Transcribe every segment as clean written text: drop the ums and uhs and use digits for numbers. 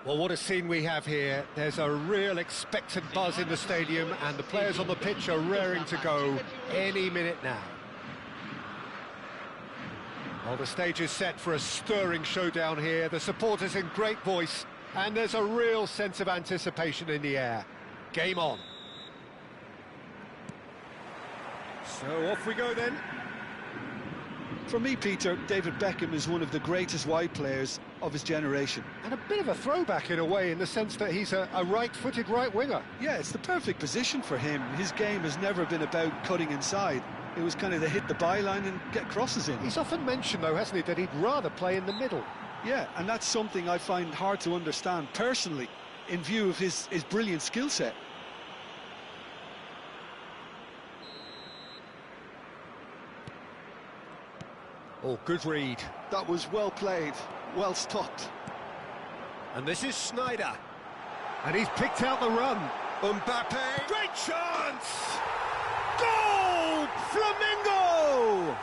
Well, what a scene we have here. There's a real expectant buzz in the stadium, and the players on the pitch are raring to go any minute now. Well, the stage is set for a stirring showdown here. The supporters in great voice, and there's a real sense of anticipation in the air. Game on. So off we go then. For me, Peter, David Beckham is one of the greatest wide players of his generation. And a bit of a throwback in a way, in the sense that he's a right-footed right winger. Yeah, it's the perfect position for him. His game has never been about cutting inside. It was kind of to hit the byline and get crosses in. He's often mentioned, though, hasn't he, that he'd rather play in the middle. Yeah, and that's something I find hard to understand personally, in view of his brilliant skill set. Oh, good read. That was well played, well stopped. And this is Sneijder. And he's picked out the run. Mbappe. Great chance! Goal! Flamengo!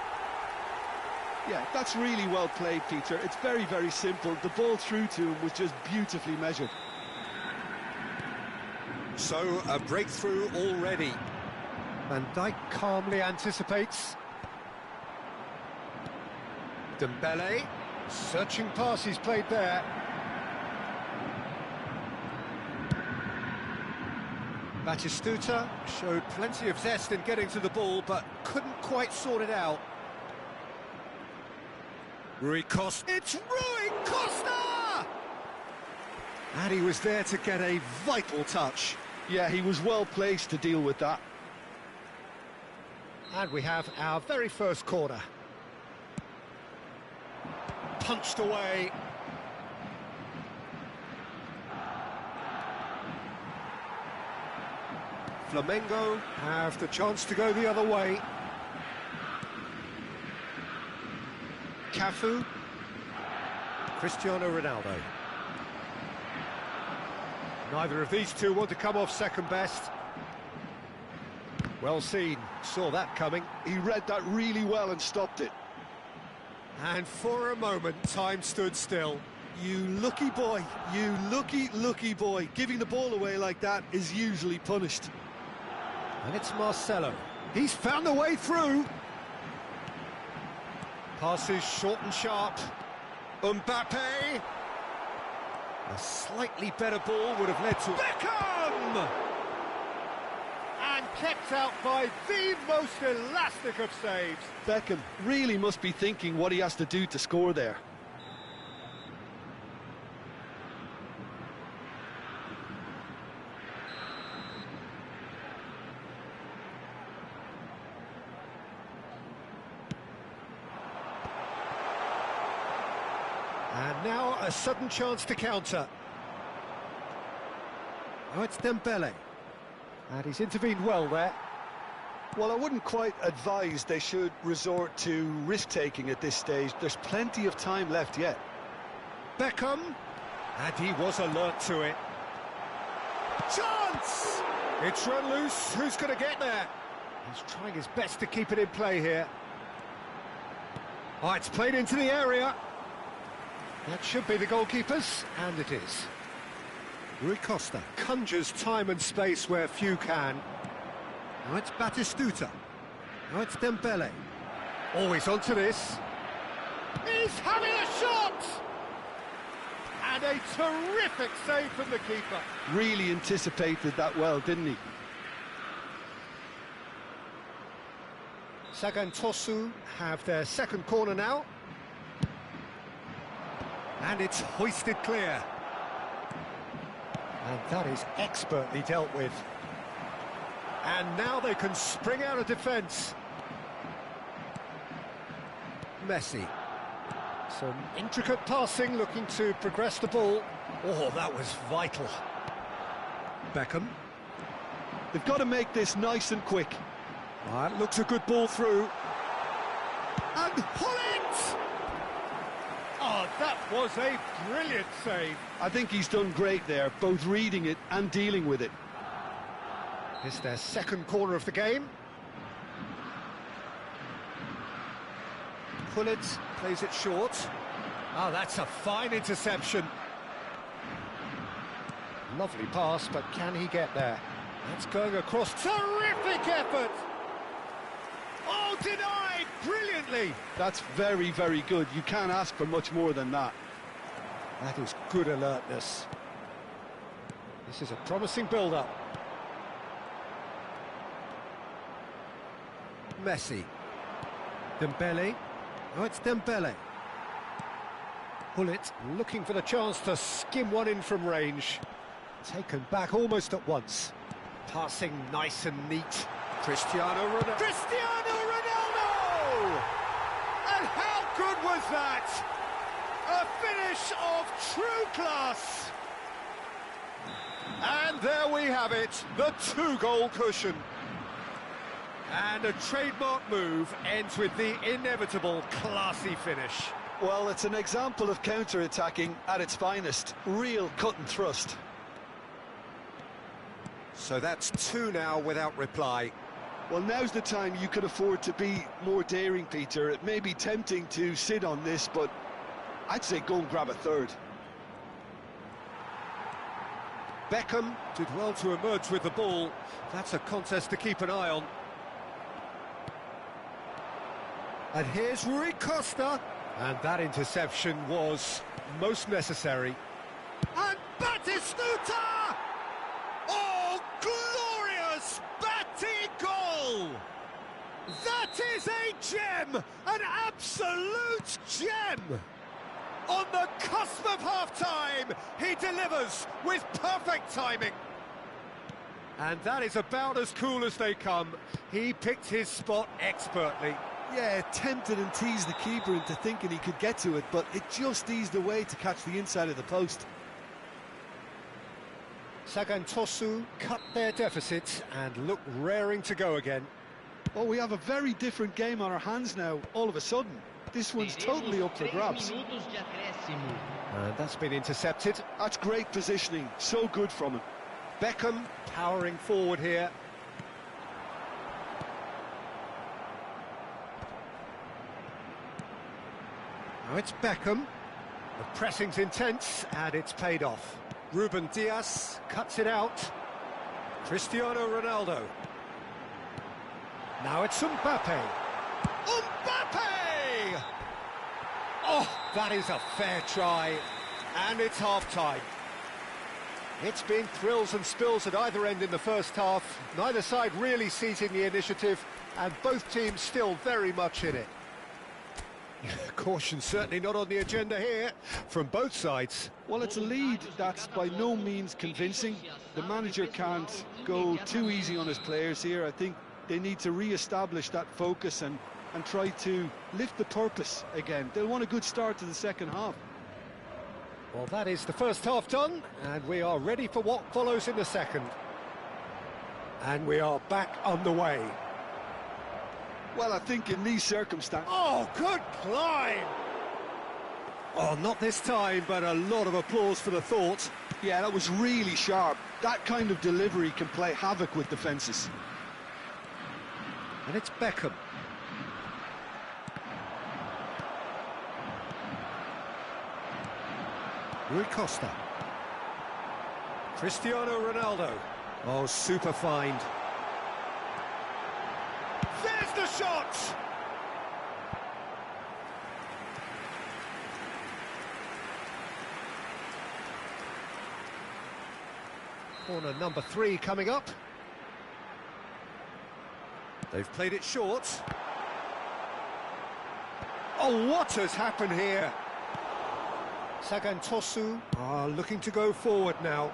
Yeah, that's really well played, Peter. It's very, very simple. The ball through to him was just beautifully measured. So, a breakthrough already. Van Dijk calmly anticipates. Dembele, searching pass he's played there. Batistuta showed plenty of zest in getting to the ball, but couldn't quite sort it out. Rui Costa. It's Rui Costa! And he was there to get a vital touch. Yeah, he was well placed to deal with that. And we have our very first corner. Punched away. Flamengo have the chance to go the other way. Cafu. Cristiano Ronaldo. Neither of these two want to come off second best. Well seen, saw that coming. He read that really well and stopped it. And for a moment, time stood still. You lucky boy, you lucky boy. Giving the ball away like that is usually punished. And it's Marcelo. He's found a way through. Passes short and sharp. Mbappe. A slightly better ball would have led to Beckham! And kept out by the most elastic of saves. Beckham really must be thinking what he has to do to score there. And now a sudden chance to counter. Oh, it's Dembele. And he's intervened well there. Well, I wouldn't quite advise they should resort to risk-taking at this stage. There's plenty of time left yet. Beckham. And he was alert to it. Chance! It's run loose. Who's going to get there? He's trying his best to keep it in play here. Oh, it's played into the area. That should be the goalkeepers, and it is. Rui Costa conjures time and space where few can. Now it's Batistuta. Now it's Dembele. Always onto this. He's having a shot! And a terrific save from the keeper. Really anticipated that well, didn't he? Sagan Tosu have their second corner now. And it's hoisted clear. And that is expertly dealt with. And now they can spring out of defence. Messi. Some intricate passing, looking to progress the ball. Oh, that was vital. Beckham. They've got to make this nice and quick. That looks a good ball through. And pull it! Oh, that was a brilliant save. I think he's done great there, both reading it and dealing with it. It's their second corner of the game. Pullet plays it short. Oh, that's a fine interception. Lovely pass, but can he get there? That's going across. Terrific effort! Oh, denied brilliantly! That's very, very good. You can't ask for much more than that. That is good alertness. This is a promising build-up. Messi. Dembele. Oh, it's Dembele. Hullet looking for the chance to skim one in from range. Taken back almost at once. Passing nice and neat. Cristiano Ronaldo. Cristiano Ronaldo! And how good was that? A finish of true class. And there we have it, the two-goal cushion. And a trademark move ends with the inevitable classy finish. Well, it's an example of counter-attacking at its finest. Real cut and thrust. So that's two now without reply. Well, now's the time you could afford to be more daring, Peter. It may be tempting to sit on this, but I'd say go and grab a third. Beckham did well to emerge with the ball. That's a contest to keep an eye on. And here's Rui Costa. And that interception was most necessary. And Batistuta! Oh, glorious Batty goal! That is a gem! An absolute gem! On the cusp of half-time, he delivers with perfect timing. And that is about as cool as they come. He picked his spot expertly. Yeah, tempted and teased the keeper into thinking he could get to it, but it just eased away to catch the inside of the post. Sagantosu cut their deficit and look raring to go again. Oh, we have a very different game on our hands now, all of a sudden. This one's totally up for grabs. And that's been intercepted. That's great positioning, so good from him. Beckham powering forward here. Now it's Beckham. The pressing's intense and it's paid off. Ruben Dias cuts it out. Cristiano Ronaldo. Now it's Mbappe. Mbappe! Oh, that is a fair try. And it's half-time. It's been thrills and spills at either end in the first half. Neither side really seizing the initiative, and both teams still very much in it. Caution certainly not on the agenda here from both sides. Well, it's a lead that's by no means convincing. The manager can't go too easy on his players here. I think they need to re-establish that focus and try to lift the purpose again. They'll want a good start to the second half. Well, that is the first half done, and we are ready for what follows in the second. And we are back underway. Well, I think in these circumstances... Oh, good climb! Oh, not this time, but a lot of applause for the thought. Yeah, that was really sharp. That kind of delivery can play havoc with defences. And it's Beckham. Rui Costa. Cristiano Ronaldo. Oh, super find. There's the shot! Corner number 3 coming up. They've played it short. Oh, what has happened here? Sagantosu are looking to go forward now.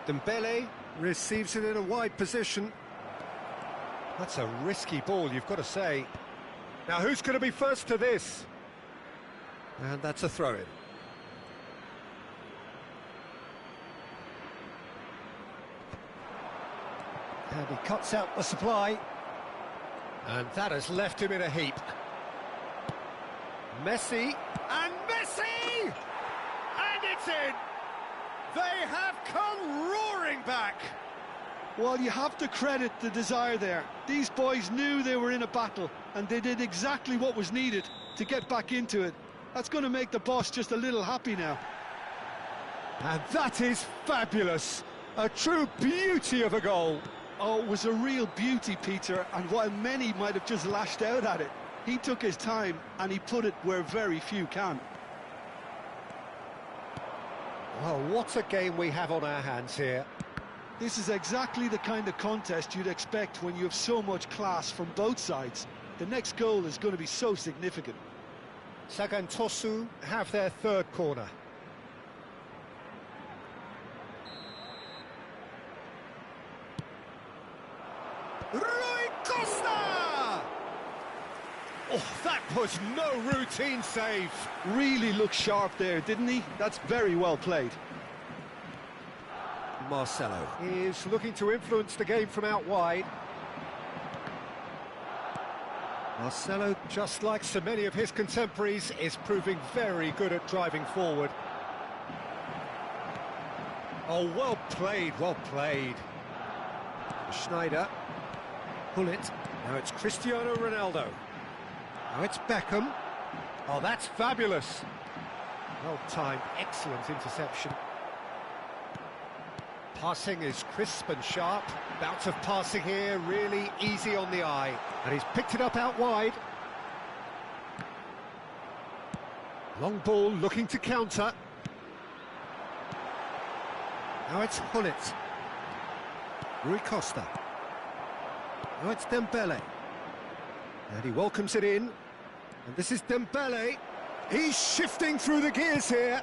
Dembele receives it in a wide position. That's a risky ball, you've got to say. Now, who's going to be first to this? And that's a throw-in. And he cuts out the supply. And that has left him in a heap. Messi, and Messi! And it's in! They have come roaring back! Well, you have to credit the desire there. These boys knew they were in a battle, and they did exactly what was needed to get back into it. That's going to make the boss just a little happy now. And that is fabulous. A true beauty of a goal. Oh, it was a real beauty, Peter, and while many might have just lashed out at it, he took his time and he put it where very few can. Well, what a game we have on our hands here. This is exactly the kind of contest you'd expect when you have so much class from both sides. The next goal is going to be so significant. Sagan Tosu have their third corner. Rui Costa! Oh, that was no routine save. Really looked sharp there, didn't he? That's very well played. Marcelo is looking to influence the game from out wide. Marcelo, just like so many of his contemporaries, is proving very good at driving forward. Oh, well played, well played. Schneider. Pull it. Now it's Cristiano Ronaldo. Now it's Beckham. Oh, that's fabulous. Well timed, excellent interception. Passing is crisp and sharp. Bout of passing here, really easy on the eye. And he's picked it up out wide. Long ball looking to counter. Now it's Hullet. Rui Costa. Now it's Dembele. And he welcomes it in. And this is Dembele. He's shifting through the gears here.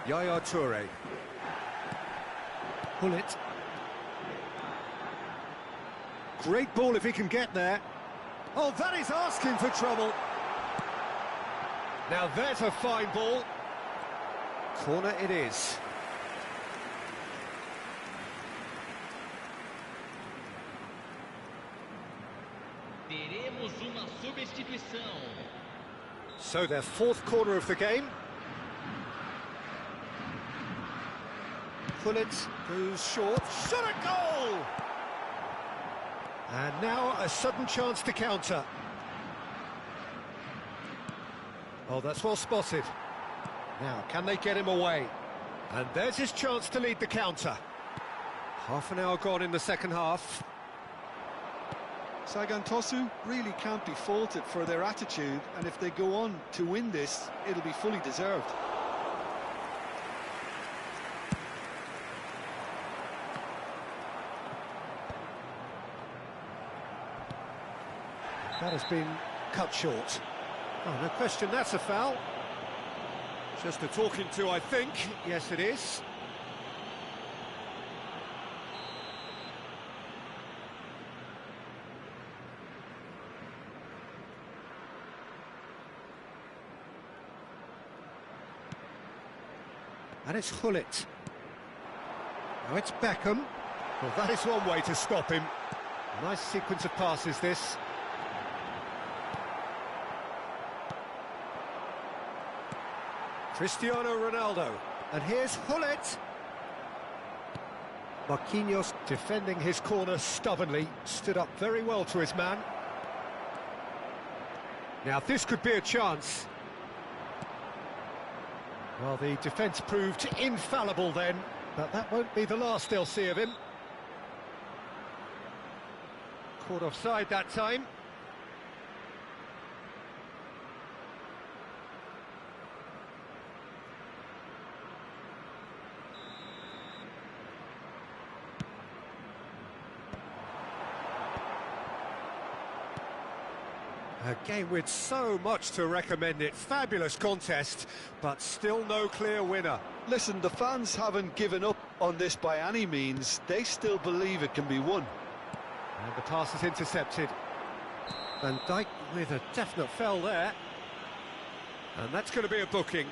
Yaya Toure. Hullet. Great ball if he can get there. Oh, that is asking for trouble. Now there's a fine ball. Corner it is. Teremos uma substituição. So their fourth corner of the game. Hullet goes short. Shot at goal! And now a sudden chance to counter. Oh, that's well spotted. Now, can they get him away? And there's his chance to lead the counter. Half an hour gone in the second half. Sagan Tosu really can't be faulted for their attitude, and if they go on to win this, it'll be fully deserved. That has been cut short. Oh, no question, that's a foul. Just a talking to, I think. Yes, it is. And it's Hullet. Now it's Beckham. Well, that is one way to stop him. Nice sequence of passes, this. Cristiano Ronaldo. And here's Hullet. Marquinhos defending his corner stubbornly. Stood up very well to his man. Now, this could be a chance. Well, the defence proved infallible then, but that won't be the last they'll see of him. Caught offside that time. A game with so much to recommend it. Fabulous contest, but still no clear winner. Listen, the fans haven't given up on this by any means. They still believe it can be won. And the pass is intercepted. Van Dijk with a definite foul there. And that's going to be a booking.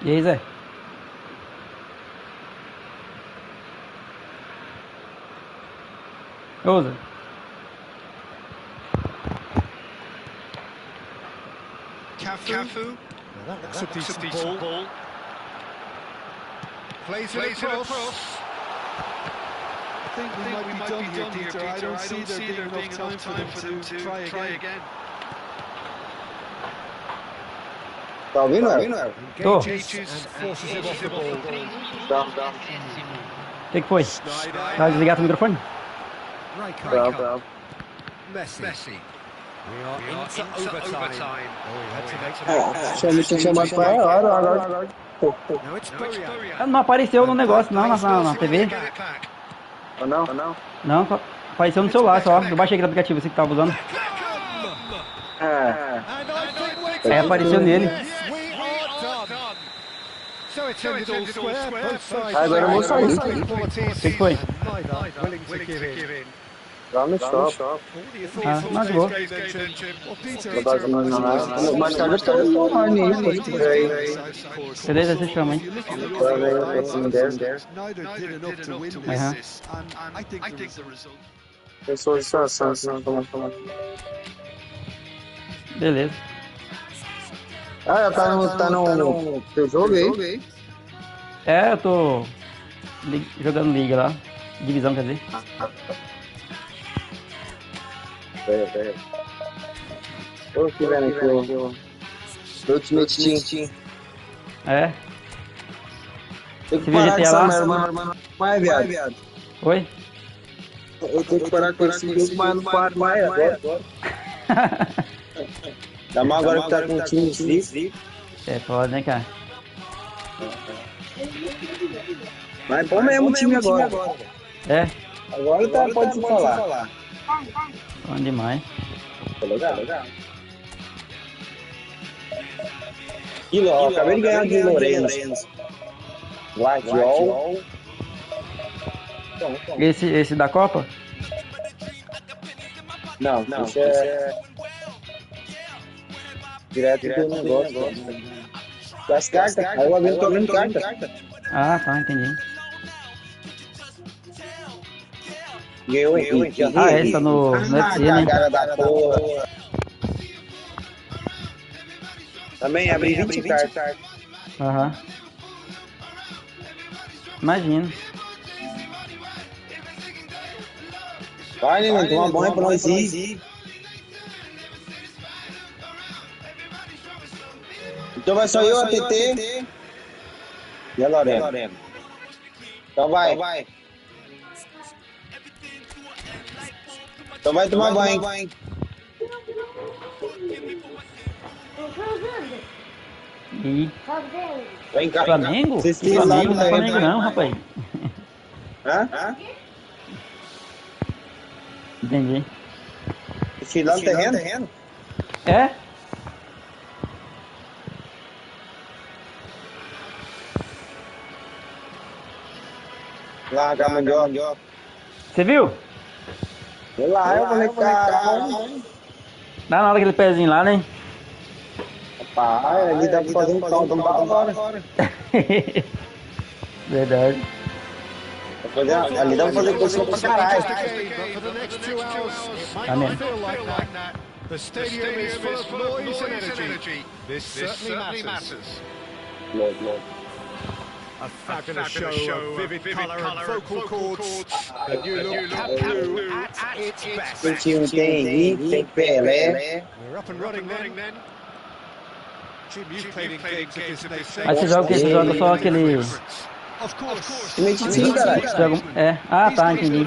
E aí, Zé? Ô, Zé. Cafu. That looks a decent ball. Plays it across. I think we might be done here, Peter. I don't see there being enough time for them to try again. Tá ouvindo? Tô. Engages and forces it off the ball. O que foi? Tá desligado o microfone? Tá. Messi. We are into overtime. Oh, he had to make Tinha chamado pra agora. Now it's Buria. Não apareceu no negócio, não, na TV. Ou não? Não, só apareceu no celular só. Eu baixei aquele aplicativo, você que tava usando. Aí apareceu nele. Agora eu vou sair. O que foi? Lá no shop. Ah, não, de boa. Mais tarde eu tô online aí, se quiser aí. Beleza, você chama, hein? Aham. Pessoas de situação, assim, como. Beleza. Ah, já tá no teu jogo aí? É, eu tô jogando liga lá. Divisão, quer dizer. Pera. Tô aqui vendo aqui o Ultimate Team. É? Tem que Você viu parar com GTA lá? essa merda, mas viado. Oi? Eu tenho que parar com esse jogo, mas não paro mais agora. Dá mal agora que tá com o time inscrito. É foda, né, cara? Mas é bom mesmo o time agora. É? Agora tá, pode se falar. Bom demais. Legal. Ó, acabei de ganhar de Lourenço. Guardiol. Esse da Copa? Não, isso é direto do negócio. Das cartas, aí eu tô abrindo carta. Ah, tá, entendi. Ganhou em Ah, esse tá no UFC, né? Cara da porra. Também abri 20 cartas. Aham. Imagino. Vai, né, toma banho pra nós ir. Então vai só eu, a TT e a Lorena. Então vai. Então vai tomar banho. E Vem cá. Flamengo? Vocês Que Flamengo não é Flamengo não, rapaz. Hã? Entendi. Esse lá no terreno? É? Larga a mandioca. Você viu? Eu falei, caralho. Dá nada aquele pezinho lá, né? Rapaz, ali dá pra fazer um caldo agora. Verdade. Ali dá pra fazer coisa pra caralho. Amém. The stadium is full of noise and energy. This certainly matters. A fabulous show of vivid colour and vocal cords. The new look Cafu at its best. Tem Pelé. We're up and running then. Jim, you've played in games of this nature. Mas você joga o quê? Você joga só aquele... Of course. Joga... É. Ah, tá, entendi.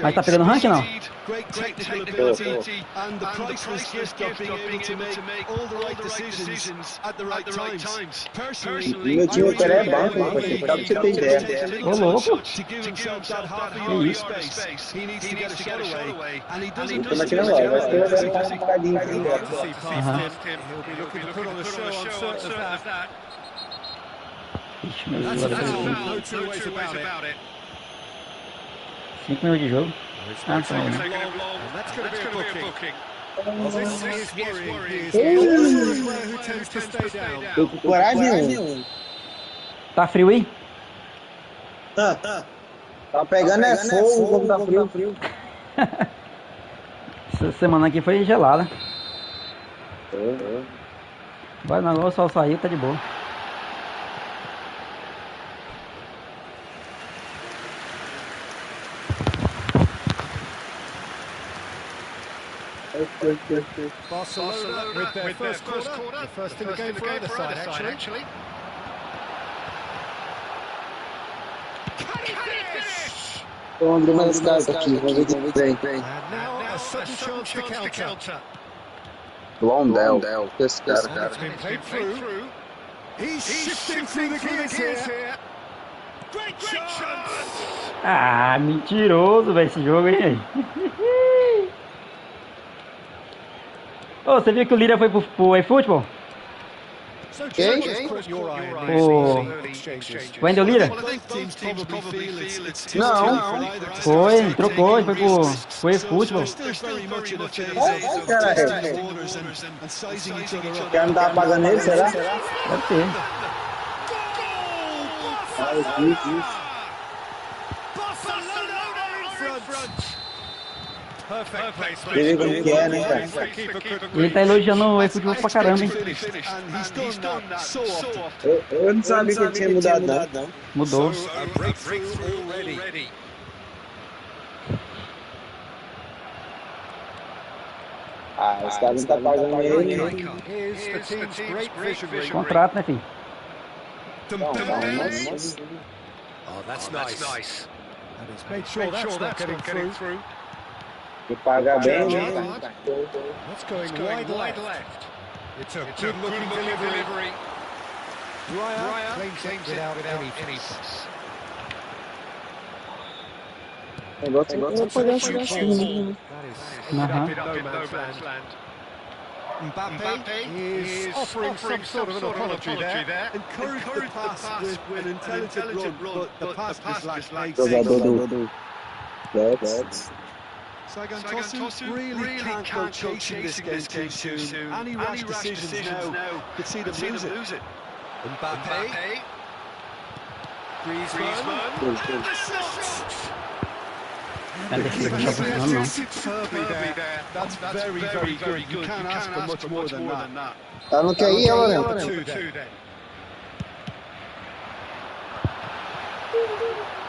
Mas tá pegando rank, não? Great technical ability and the priceless gift of being able to make all the right decisions at the right times. Personally, Meu time Pelé é banco, só pra você ter ideia. Ô, louco. to give himself that half a yard of space. He needs to get a shot away, and he doesn't Tô just batendo lá, vai ter um bocadinho. He'll be looking to put on a show, I'm certain of that. Ixi, meu That's Deus, a agora foul, foi no two ways about it. 5 minutos de jogo. Ah, tá bom. And that's going to be a booking. This is worrying. He is a player who tends to stay down. Tô com coragem. Tá frio aí? Tá pegando é fogo quando tá frio. Essa semana aqui foi gelada. Vai na lua, só sair, tá de boa. Barcelona with their first corner, the first in the game for either side, actually. Can he finish? Vamos abrir mais cartas aqui, vamos ver de bem. And now a sudden chance to counter. Blondell, esse cara. It's been played through. He's shifting through the gears here. Great chance! Ah, mentiroso, velho, esse jogo, hein? Ô, você viu que o Lira foi pro Efootball? Quem? O Wendel Lira? Não. Foi, trocou, foi pro Efootball. Caralho. Quer não tava pagando ele, será? Deve ser. Ele como que é, né, cara? Ele tá elogiando o Efootball pra caramba, hein? Eu não sabia que ele tinha mudado, não. Mudou. Ah, os caras não tá pagando ele. Contrato, né, filho? Oh, that's nice. And it's made sure that's not getting through. E paga bem, né? That's going wide left. It's a good-looking delivery. Raya claims it without any fuss. Negócio não pode achar assim. That is up in no man's land. Mbappe is offering some sort of an apology there. Encouraged the pass with an intelligent run, but the pass just lacked pace. Jogador do Let's. Sagan Tosu really can't go chasing this game too soon. Any rash decisions now could see them lose it. Mbappe. Griezmann. Superbly there. That's very good. You can't ask for much more than that. Tá no que aí, Lorena?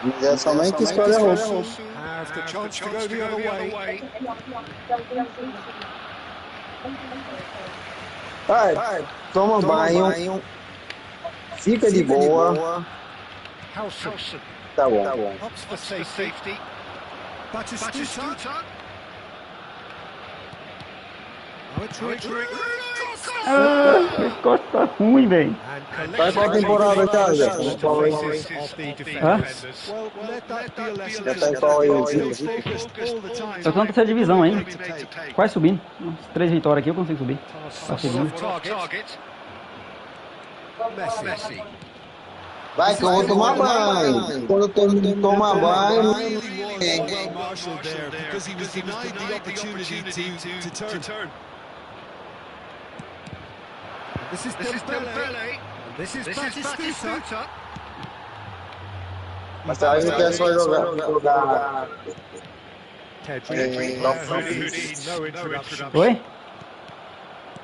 Mas é somente escolha roxa. Has the chance to go the other way. Vai, toma banho. Fica de boa. Howson. Tá bom. Opts for safety. Batistuta. Ah, costa ruim, velho. Vai pra temporada, cara. Já tá em pau aí, Eu tô na terceira divisão ainda. Quase subindo. Uns 3 vitórias aqui eu consigo subir. Tá seguindo. Messi. Vai que eu vou tomar banho. Quando eu tomar banho. This is Dembele. This is Batistuta. Mas eu acho que é só jogar. No introduction. Oi?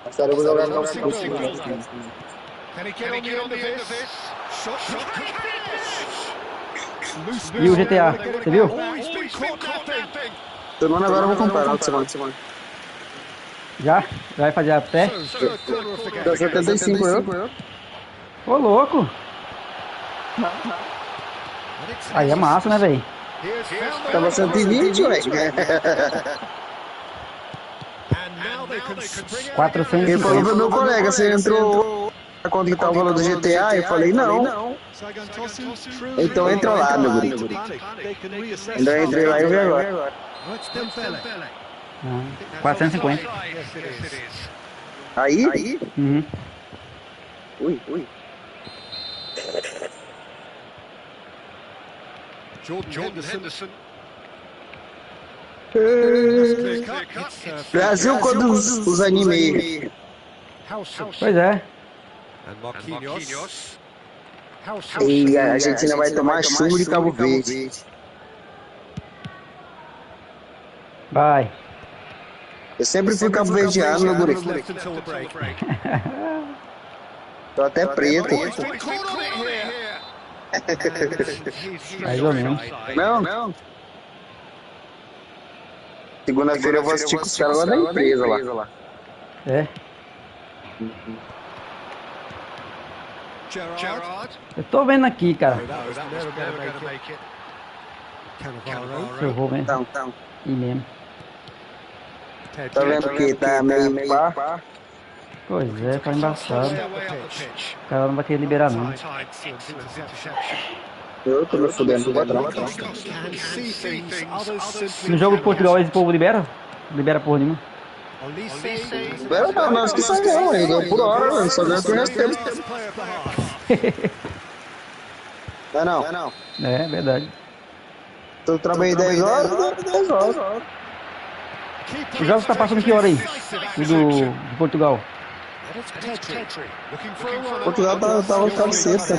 Mas eu vou jogar no Can he get on the end of this? Shot. E o GTA, você viu? Semana agora eu vou comprar, semana. Já? Já vai fazer a pé? Deu 75 euros. Ô, louco! Aí é massa, né, velho? Tava 120, velho. 450. Ele falou pro meu colega, você entrou pra quanto que tá o valor do GTA? Eu falei, não. Então entra lá, meu guri. Ainda entrei lá e vi agora. 450. Aí? Uhum. Ui. Jordan Henderson. Brasil contra os anime. Pois é. And Marquinhos. E a Argentina vai tomar chumbo de Cabo Verde. Vai. Eu sempre fui cabo-verdiano, meu guri. Tô até preto. Mais ou menos. Não. Segunda-feira eu vou assistir com os caras lá da empresa lá. É. Eu tô vendo aqui, cara. Se eu vou mesmo. Então. E mesmo. Tá vendo que tá meio pá? Pois é, tá embaçado. O cara não vai querer liberar, não. Eu tô me fudendo, não vou atrás. No jogo de Portugal, esse povo libera? Libera porra nenhuma. Não, acho que sai não, aí ganha por hora, mano. Só ganha por resto tempo. Não. É, verdade. Eu trabalhei 10 horas, 10 horas. O jogo tá passando que hora aí? O de Portugal. Portugal tá voltando sexta.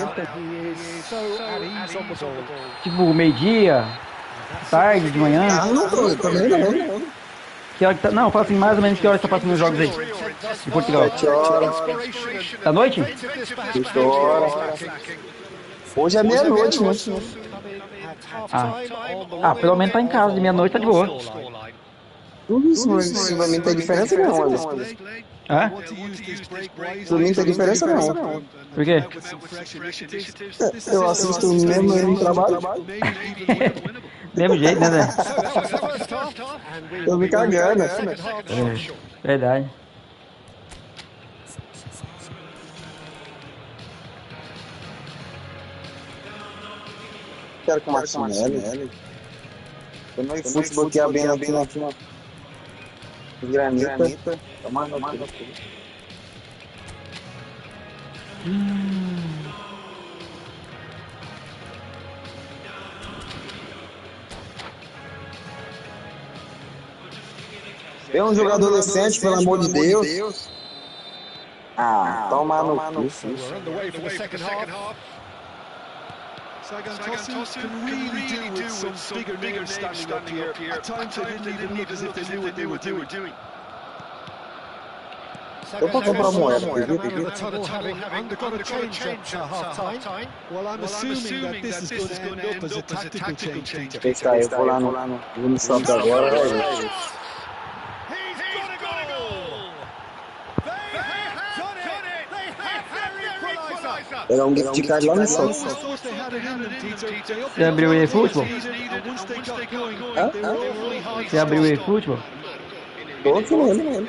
Tipo, meio-dia, tarde, de manhã. Não, também não. Que hora que tá? Não, fala assim, mais ou menos que hora que tá passando os jogos aí? De Portugal. 7 horas. Da noite? 8 horas. Hoje é meia-noite, né? Ah, pelo menos tá em casa, de meia-noite tá de boa. Tudo isso, mas pra mim tem diferença não, olha. Hã? Pra mim tem diferença não. Por quê? Eu assisto mesmo no trabalho. Mesmo jeito, né, Zé? Tô me cagando. É, verdade. Quero com o Martinelli. Eu no Efootball aqui abrindo aqui na granita. Tomando tudo. Tem um jogador decente, pelo amor de Deus. Toma no cu. Tosu can really do with some bigger names standing up here. At times they didn't even look as if they knew what they were doing. Eu vou comprar moeda, Well, I'm assuming that this is going to end up as a tactical change, teacher. Eu vou lá no Unisop agora, velho. Pegar um gift card lá no Unisop. Você abriu o eFootball? Você abriu o eFootball? Tô aqui mesmo.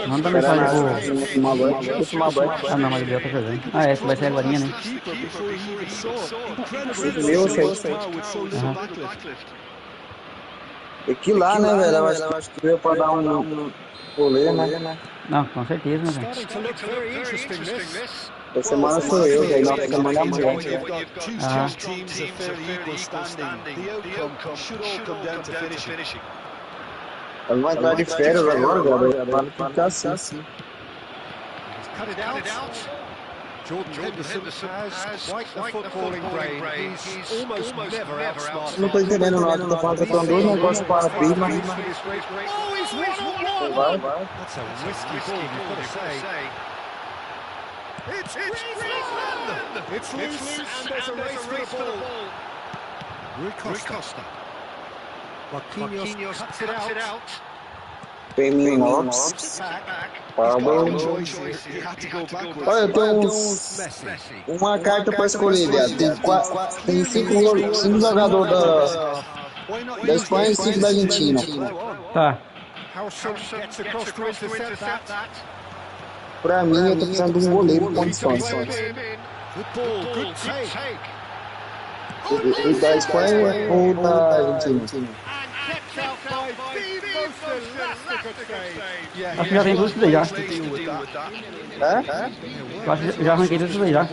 Manda mensagem pro... Ah, não, mas o Gabriel tá jogando. Essa vai ser agora, né? E que lá, né, velho? Eu acho que veio pra dar um rolê, né? Não, com certeza, né, velho? Essa semana sou eu, velho. Nossa semana é amanhã. Elas vão entrar de férias agora, galera. Para ficar assim. Não tô entendendo nada. Tô falando que eu tô dois negócios para abrir, mas... Vai. It's loose and there's a race for the ball. Rui Costa. Marquinhos cuts it out. Tem Lopes. Pablo. Olha, eu tenho uma carta para escolher, viado. Tem cinco jogadores da Espanha e 5 da Argentina. Tá. Pra mim, eu tô precisando de um goleiro com condições. O da Espanha ou da Argentina? Acho que já tem duas daí já. Acho que já arranquei duas daí já.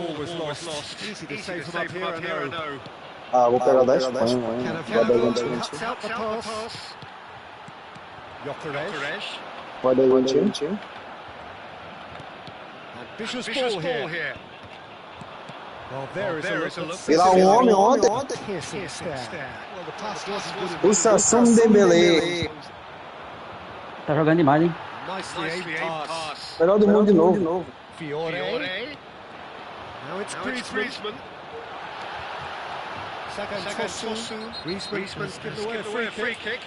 Vou pegar da Espanha, né? Vai da Argentina. Vai da Argentina. Vicious ball here. Virar um homem ontem. O Sassum Dembélé. Tá jogando demais, hein? Melhor do mundo de novo. Fiore. Now it's Griezmann. Second Tosu. Griezmann's given away a free kick.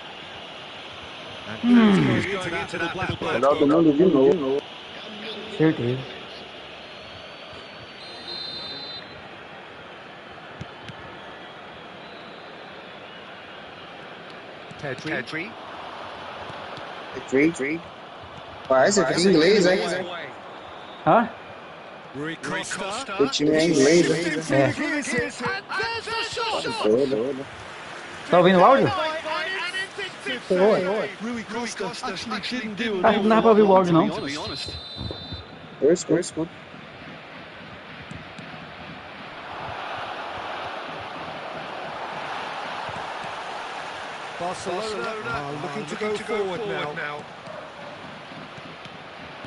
And he's going into that little black Melhor do mundo de novo. Certeza. Pedri. Parece, eu fiz inglês, hein? Hã? Rui Costa. O time é inglês, hein? É. Tá ouvindo o áudio? Rui Costa actually didn't do Acho que não dá pra ouvir o áudio, não. Escuta. Barcelona are looking to go forward now.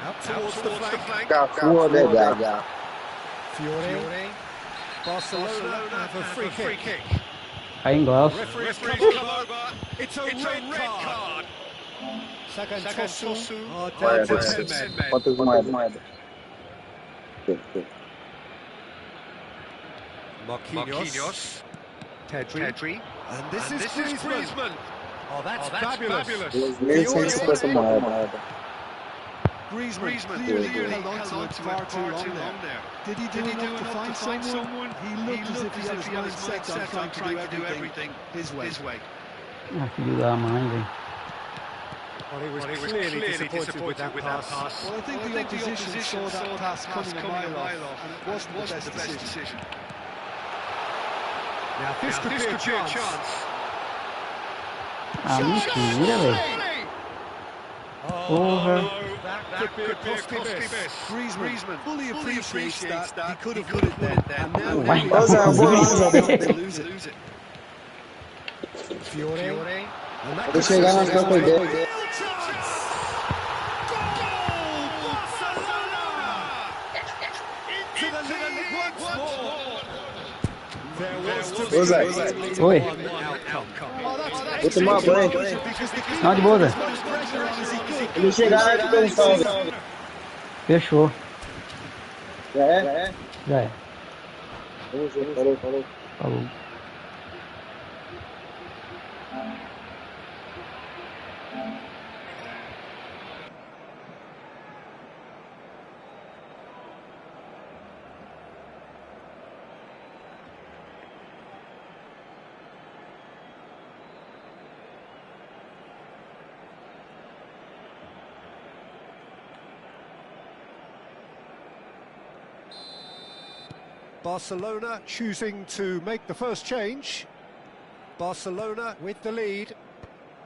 Out towards the flank. Cafu ou Odegaard? Fiore. Barcelona have a free kick. Aí em Glaus. Referee's come over. It's a red card. Second Tosu. Down to 10 men. Quantas moedas? Marquinhos. Pedri. And this is Griezmann. Oh, that's fabulous. 2.150 moedas. Griezmann clearly held on to it far too long there. Did he do enough to find someone? He looked as if he had his mind set on trying to do everything his way. Ah, filho da mãe, velho. Well, he was clearly disappointed with that pass. Well, I think the opposition saw that pass coming a mile off, and it wasn't the best decision. Now, this could be a chance. Ah, mentira, velho. Porra. That could be a costly miss. Griezmann fully appreciates that. He could have put it then, and now Vai, he tá lose bom. it. Fiore. Vou chegar nas costas dele. Ô Zé, Oi. vou tomar banho. Não, de boa, Zé. Ele chegar lá que deu um salve. Fechou. Já é? Já é. Falou. Falou. Barcelona choosing to make the first change. Barcelona with the lead.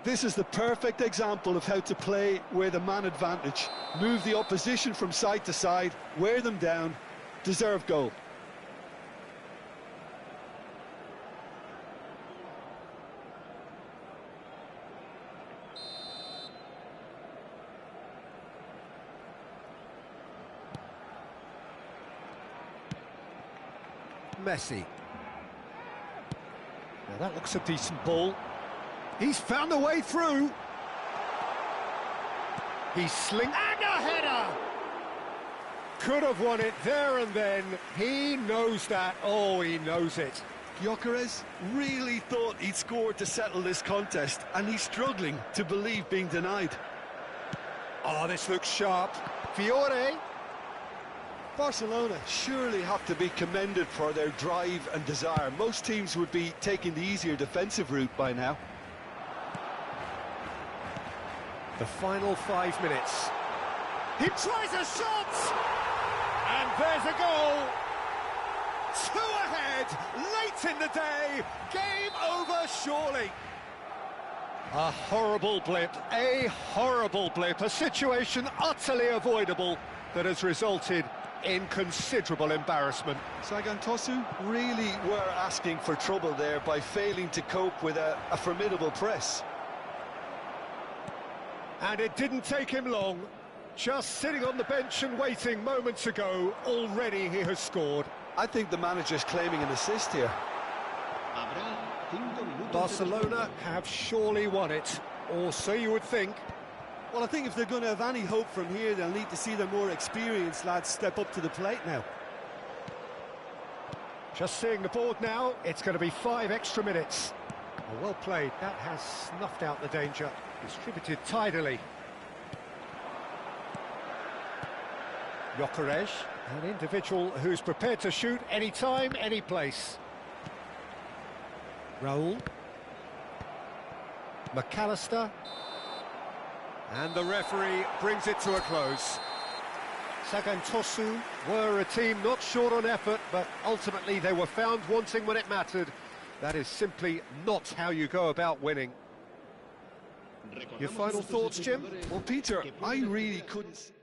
This is the perfect example of how to play with a man advantage. Move the opposition from side to side, wear them down, deserve goal. Messi. Now that looks a decent ball. He's found a way through. He's and a header! Could have won it there and then. He knows that. Oh, he knows it. Gyökeres really thought he'd scored to settle this contest, and he's struggling to believe being denied. Oh, this looks sharp. Fiore. Barcelona surely have to be commended for their drive and desire. Most teams would be taking the easier defensive route by now. The final 5 minutes. He tries a shot! And there's a goal! 2 ahead, late in the day, game over surely. A horrible blip, a situation utterly avoidable that has resulted in considerable embarrassment. Sagan Tosu really were asking for trouble there by failing to cope with a formidable press. And it didn't take him long. Just sitting on the bench and waiting moments ago, already he has scored. I think the manager's claiming an assist here. Barcelona have surely won it, or so you would think. Well, I think if they're going to have any hope from here, they'll need to see the more experienced lads step up to the plate now. Just seeing the board now, it's going to be 5 extra minutes. Oh, well played, that has snuffed out the danger. Distributed tidily. Gyökeres, an individual who's prepared to shoot any time, any place. Raul. McAllister. And the referee brings it to a close. Sagantosu were a team not short on effort, but ultimately they were found wanting when it mattered. That is simply not how you go about winning. Your final thoughts, Jim? Well, Peter, I really couldn't...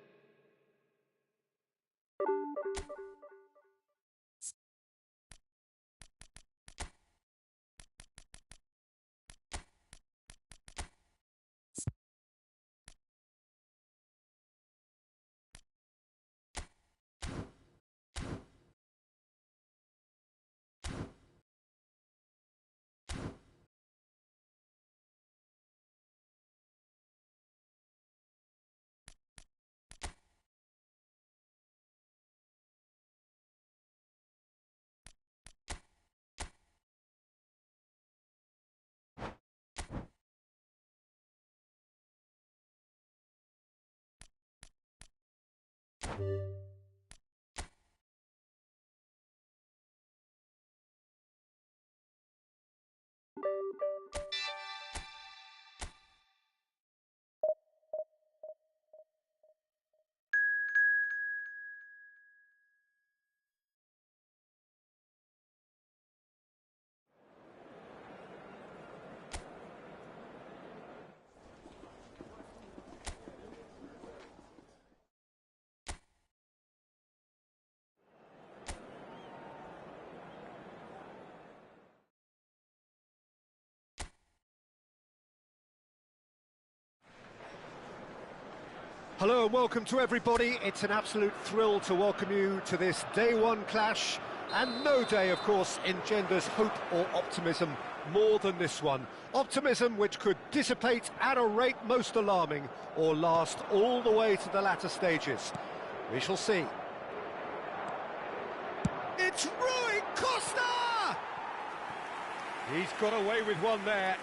Hello and welcome to everybody. It's an absolute thrill to welcome you to this day one clash, and no day, of course, engenders hope or optimism more than this one. Optimism which could dissipate at a rate most alarming or last all the way to the latter stages. We shall see. It's Rui Costa! He's got away with one there.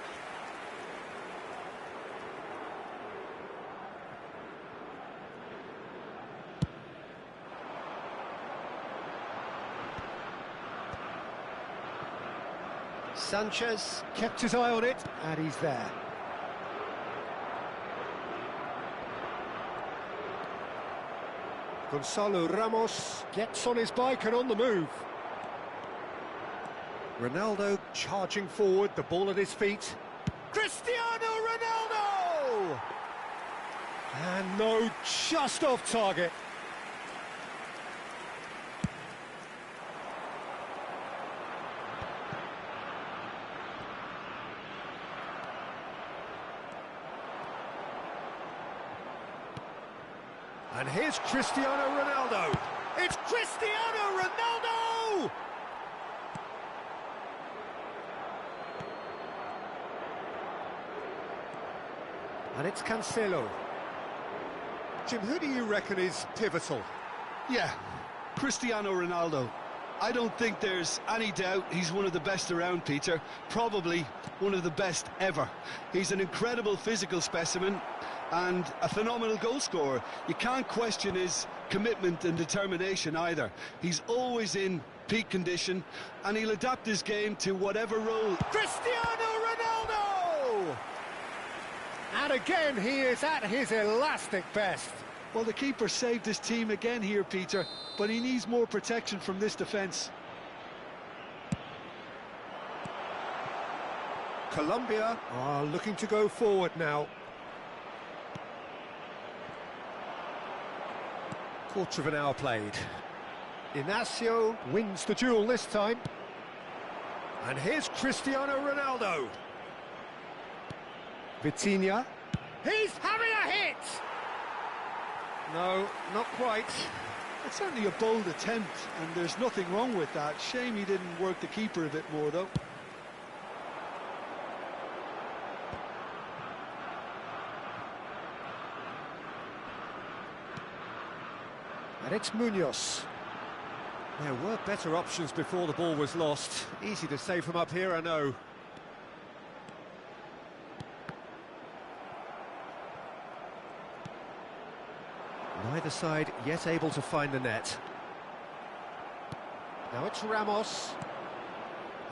Sanchez kept his eye on it, and he's there. Gonzalo Ramos gets on his bike and on the move. Ronaldo charging forward, the ball at his feet. Cristiano Ronaldo! And no, just off target. And here's Cristiano Ronaldo. It's Cristiano Ronaldo! And it's Cancelo. Jim, who do you reckon is pivotal? Yeah, Cristiano Ronaldo. I don't think there's any doubt he's one of the best around, Peter. Probably one of the best ever. He's an incredible physical specimen and a phenomenal goal scorer. You can't question his commitment and determination either. He's always in peak condition, and he'll adapt his game to whatever role. Cristiano Ronaldo! And again, he is at his elastic best. Well, the keeper saved his team again here, Peter, but he needs more protection from this defence. Colombia are looking to go forward now. Quarter of an hour played. Inacio wins the duel this time. And here's Cristiano Ronaldo. Vitinha. He's having a hit! No, not quite. It's certainly a bold attempt, and there's nothing wrong with that. Shame he didn't work the keeper a bit more, though. And it's Munoz. There were better options before the ball was lost. Easy to say from up here, I know. Neither side yet able to find the net. Now it's Ramos.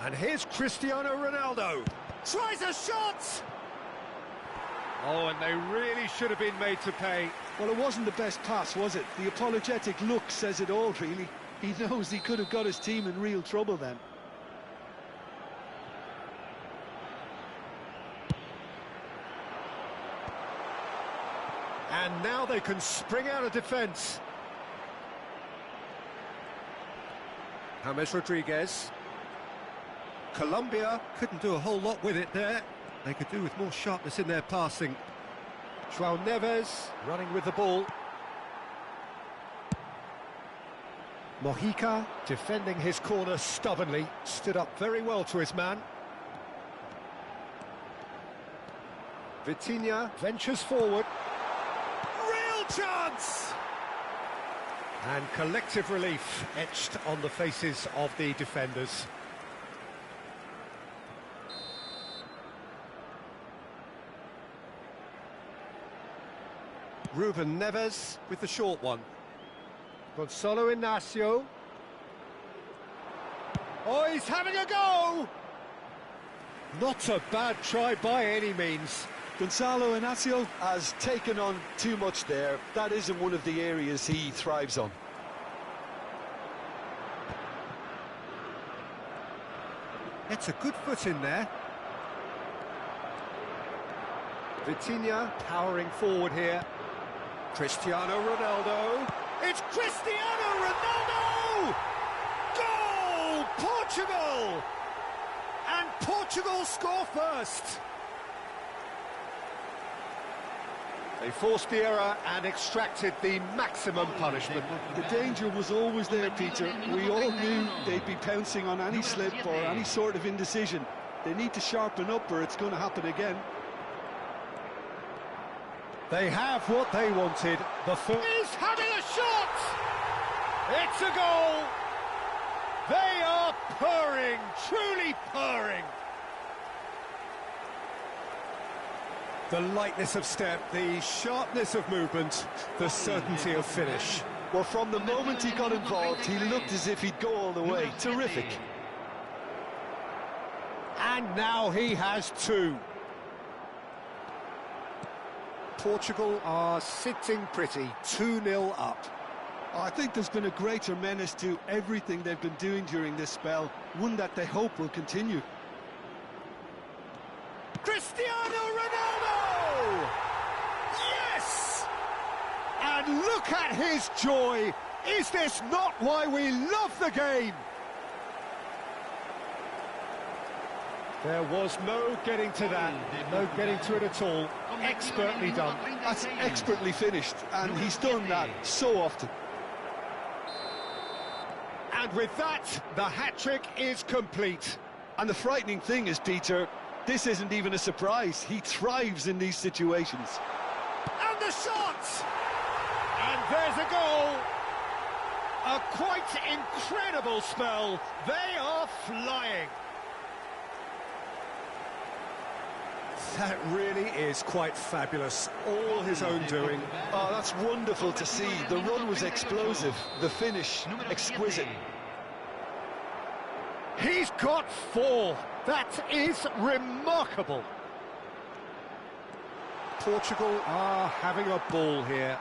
And here's Cristiano Ronaldo. Tries a shot! Oh, and they really should have been made to pay. Well, it wasn't the best pass, was it? The apologetic look says it all, really. He knows he could have got his team in real trouble then. And now they can spring out of defence. James Rodriguez. Colombia couldn't do a whole lot with it there. They could do with more sharpness in their passing. João Neves running with the ball. Mojica defending his corner stubbornly. Stood up very well to his man. Vitinha ventures forward. Real chance! And collective relief etched on the faces of the defenders. Ruben Neves with the short one. Gonzalo Inacio. Oh, he's having a go! Not a bad try by any means. Gonzalo Inacio has taken on too much there. That isn't one of the areas he thrives on. It's a good foot in there. Vitinha powering forward here. Cristiano Ronaldo. It's Cristiano Ronaldo! Goal! Portugal! And Portugal score first. They forced the error and extracted the maximum punishment. The danger was always there, Peter. We all knew they'd be pouncing on any slip or any sort of indecision. They need to sharpen up or it's going to happen again. They have what they wanted. The first is having a shot! It's a goal! They are purring, truly purring. The lightness of step, the sharpness of movement, the certainty of finish. Well, from the moment he got involved, he looked as if he'd go all the way. Terrific. And now he has two. Portugal are sitting pretty, 2-0 up. I think there's been a greater menace to everything they've been doing during this spell, one that they hope will continue. Cristiano Ronaldo! Yes! And look at his joy! Is this not why we love the game? There was no getting to that, no getting to it at all. Expertly done. That's expertly finished, and he's done that so often. And with that, the hat-trick is complete. And the frightening thing is, Peter, this isn't even a surprise. He thrives in these situations. And the shot! And there's a goal! A quite incredible spell. They are flying. That really is quite fabulous. All his own doing. Oh, that's wonderful to see. The run was explosive. The finish, exquisite. He's got 4. That is remarkable. Portugal are having a ball here.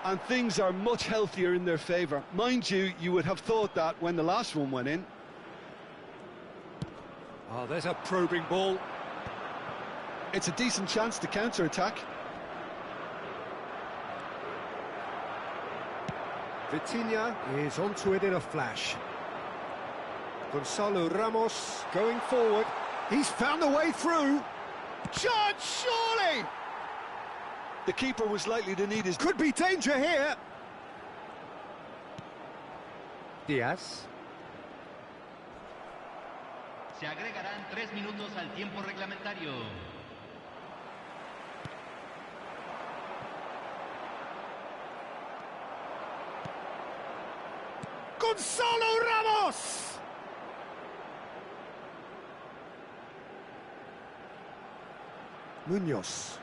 And things are much healthier in their favour. Mind you, you would have thought that when the last one went in. Oh, there's a probing ball. It's a decent chance to counter-attack. Vitinha is onto it in a flash. Gonzalo Ramos going forward. He's found the way through. Chance, surely! The keeper was likely to need his... Could be danger here. Diaz. Se agregarán 3 minutos al tiempo reglamentario. Gonzalo Ramos! Munoz.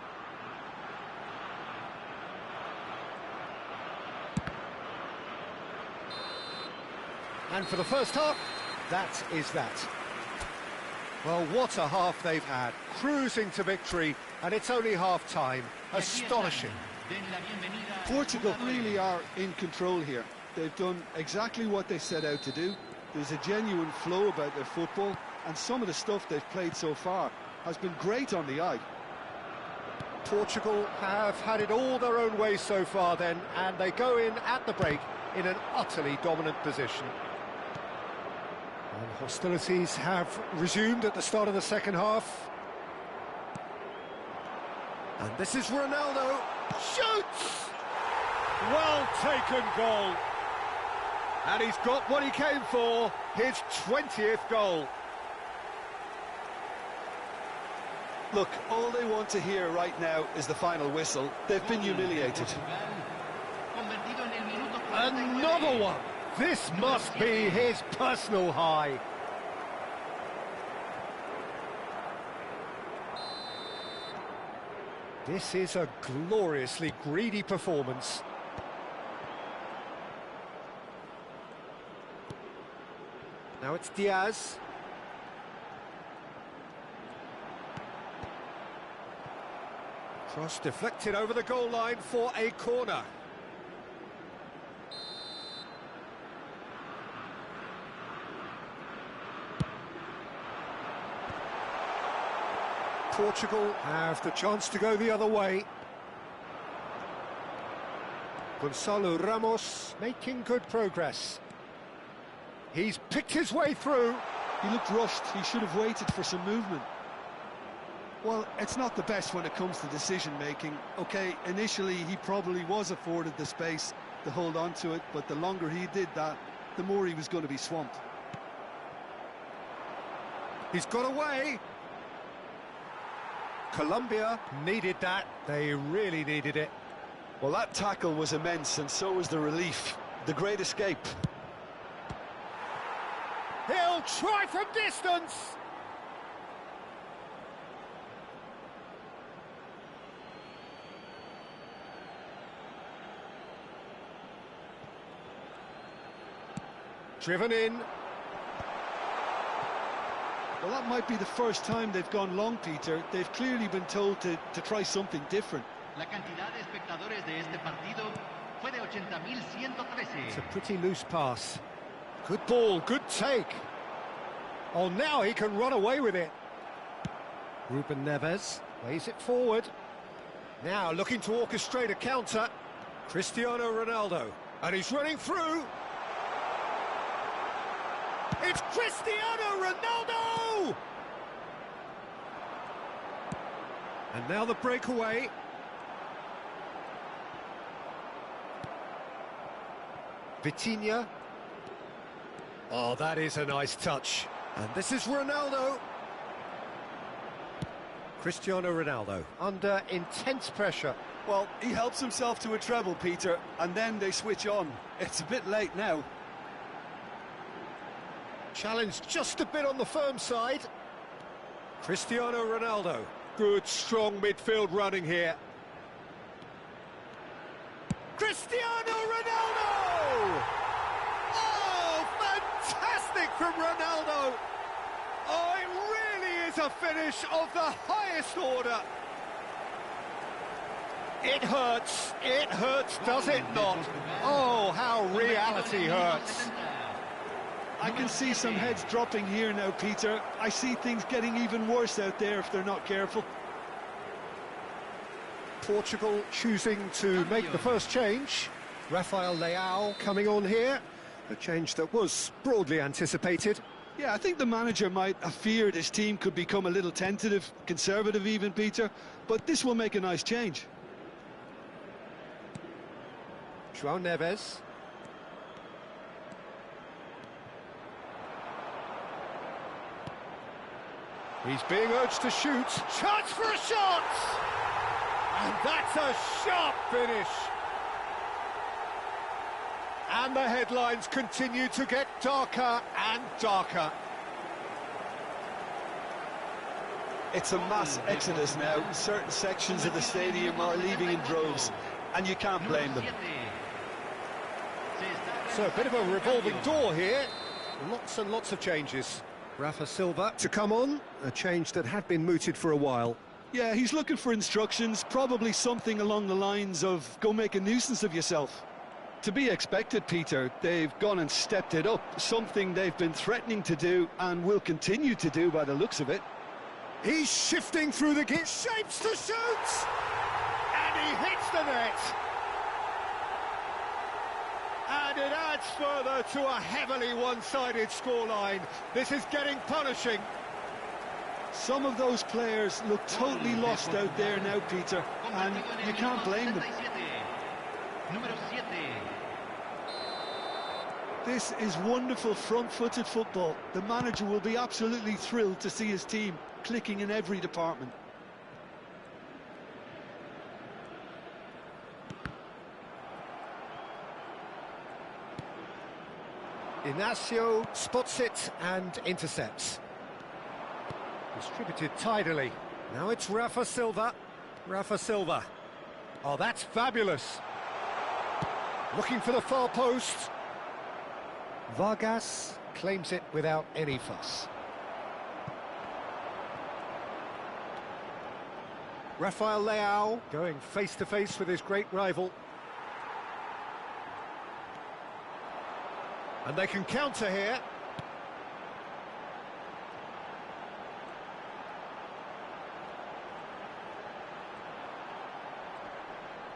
And for the first half, that is that. Well, what a half they've had. Cruising to victory, and it's only half-time. Astonishing. Portugal really are in control here. They've done exactly what they set out to do. There's a genuine flow about their football, and some of the stuff they've played so far has been great on the eye. Portugal have had it all their own way so far then, and they go in at the break in an utterly dominant position. And hostilities have resumed at the start of the second half. And this is Ronaldo. Shoots! Well taken goal. And he's got what he came for, his 20th goal. Look, all they want to hear right now is the final whistle. They've been humiliated. Another one! This must be his personal high. This is a gloriously greedy performance. Now it's Diaz. Cross deflected over the goal line for a corner. Portugal have the chance to go the other way. Gonzalo Ramos making good progress. He's picked his way through. He looked rushed. He should have waited for some movement. Well, it's not the best when it comes to decision-making. OK, initially he probably was afforded the space to hold on to it, but the longer he did that, the more he was going to be swamped. He's got away. Colombia needed that. They really needed it. Well, that tackle was immense, and so was the relief. The great escape. He'll try from distance. Driven in. Well, that might be the first time they've gone long, Peter. They've clearly been told to try something different. La cantidad de espectadores de este partido fue de 80.113. It's a pretty loose pass. Good ball, good take. Oh, now he can run away with it. Ruben Neves lays it forward. Now looking to orchestrate a counter. Cristiano Ronaldo. And he's running through. It's Cristiano Ronaldo! And now the breakaway. Vitinha. Oh, that is a nice touch. And this is Ronaldo. Cristiano Ronaldo under intense pressure. Well, he helps himself to a treble, Peter, and then they switch on. It's a bit late now. Challenged just a bit on the firm side. Cristiano Ronaldo. Good, strong midfield running here. Cristiano Ronaldo! Oh, fantastic from Ronaldo! Oh, it really is a finish of the highest order. It hurts, does it not? Oh, how reality hurts. I can see some heads dropping here now, Peter. I see things getting even worse out there if they're not careful. Portugal choosing to make the first change. Rafael Leao coming on here. A change that was broadly anticipated. Yeah, I think the manager might have feared his team could become a little tentative, conservative even, Peter. But this will make a nice change. João Neves. He's being urged to shoot. Chance for a shot! And that's a sharp finish. And the headlines continue to get darker and darker. It's a mass exodus now. Certain sections of the stadium are leaving in droves, and you can't blame them. So a bit of a revolving door here. Lots and lots of changes. Rafa Silva to come on, a change that had been mooted for a while. Yeah, he's looking for instructions, probably something along the lines of, go make a nuisance of yourself. To be expected, Peter. They've gone and stepped it up, something they've been threatening to do and will continue to do by the looks of it. He's shifting through the gate, shapes to shoot! And he hits the net! And it adds further to a heavily one-sided scoreline. This is getting punishing. Some of those players look totally lost out there now, Peter, and you can't blame them. This is wonderful front-footed football. The manager will be absolutely thrilled to see his team clicking in every department. Inacio spots it and intercepts. Distributed tidily. Now it's Rafa Silva. Rafa Silva. Oh, that's fabulous. Looking for the far post. Vargas claims it without any fuss. Rafael Leao going face-to-face with his great rival. And they can counter here.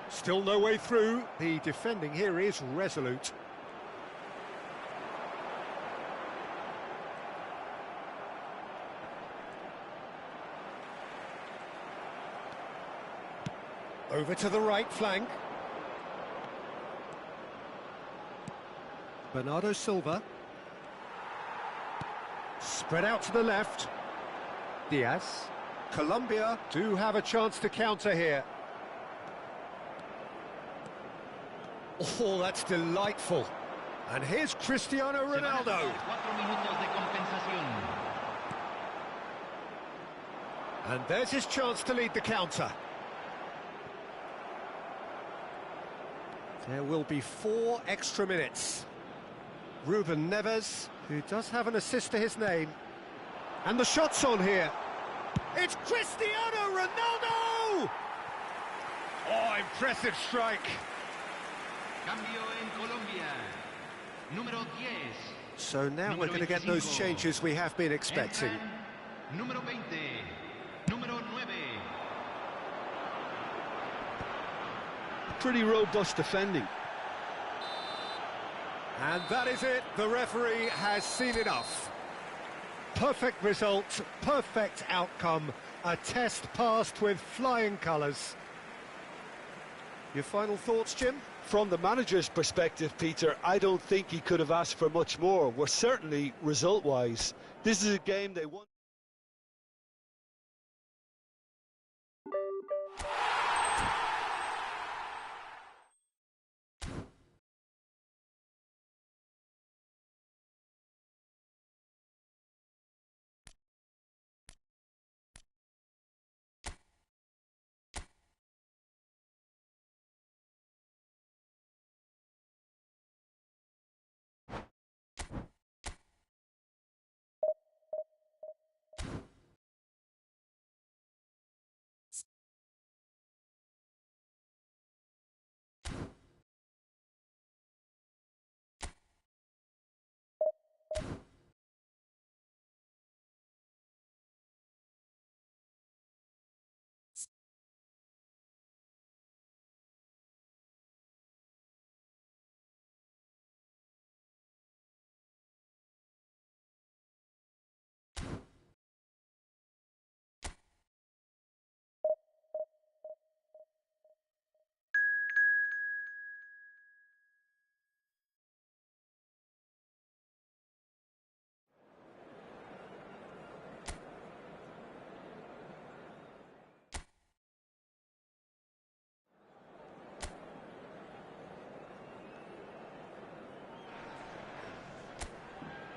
Still no way through. The defending here is resolute. Over to the right flank. Bernardo Silva. Spread out to the left. Diaz. Colombia do have a chance to counter here. Oh, that's delightful. And here's Cristiano Ronaldo. And there's his chance to lead the counter. There will be 4 extra minutes. Ruben Neves, who does have an assist to his name. And the shot's on here. It's Cristiano Ronaldo! Oh, impressive strike. Cambio en Colombia. Número 10. So now we're going to get those changes we have been expecting. Número 20. Número 9. Pretty robust defending. And that is it. The referee has seen enough. Perfect result, perfect outcome. A test passed with flying colours. Your final thoughts, Jim? From the manager's perspective, Peter, I don't think he could have asked for much more. Well, certainly result-wise. This is a game they won.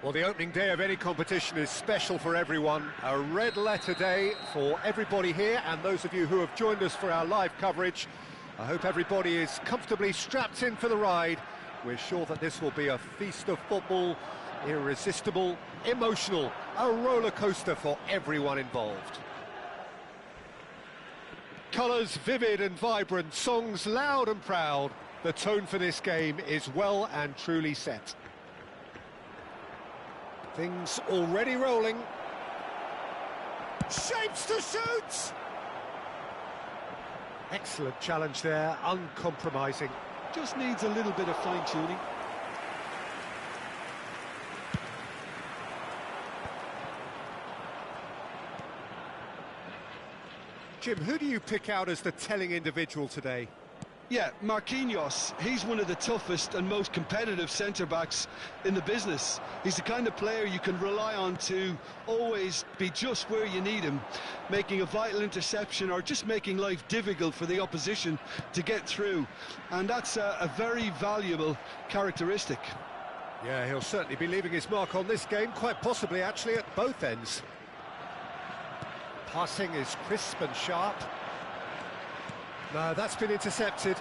Well, the opening day of any competition is special for everyone. A red letter day for everybody here, and those of you who have joined us for our live coverage. I hope everybody is comfortably strapped in for the ride. We're sure that this will be a feast of football, irresistible, emotional, a roller coaster for everyone involved. Colours vivid and vibrant, songs loud and proud. The tone for this game is well and truly set. Things already rolling. Shapes to shoot! Excellent challenge there, uncompromising. Just needs a little bit of fine-tuning. Jim, who do you pick out as the telling individual today? Yeah, Marquinhos. He's one of the toughest and most competitive centre-backs in the business. He's the kind of player you can rely on to always be just where you need him, making a vital interception or just making life difficult for the opposition to get through. And that's a very valuable characteristic. Yeah, he'll certainly be leaving his mark on this game, quite possibly actually at both ends. Passing is crisp and sharp. No, that's been intercepted.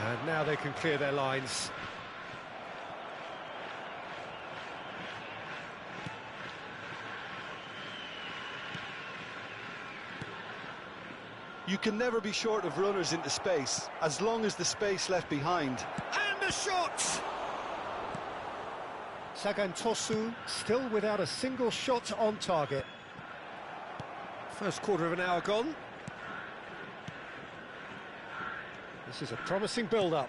And now they can clear their lines. You can never be short of runners into space, as long as the space left behind. And a shot! Sagantosu still without a single shot on target. First quarter of an hour gone. This is a promising build-up.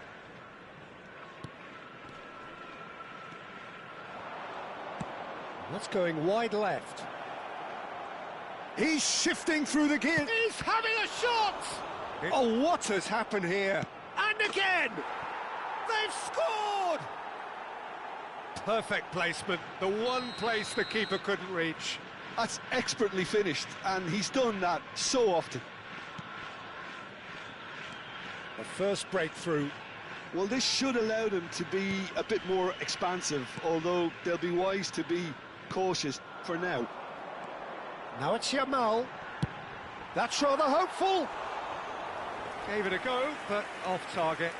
That's going wide left. He's shifting through the gear. He's having a shot! Oh, what has happened here? And again! They've scored! Perfect placement, the one place the keeper couldn't reach. That's expertly finished, and he's done that so often. The first breakthrough. Well, this should allow them to be a bit more expansive, although they'll be wise to be cautious for now. Now it's Yamal. That's rather hopeful. Gave it a go, but off target.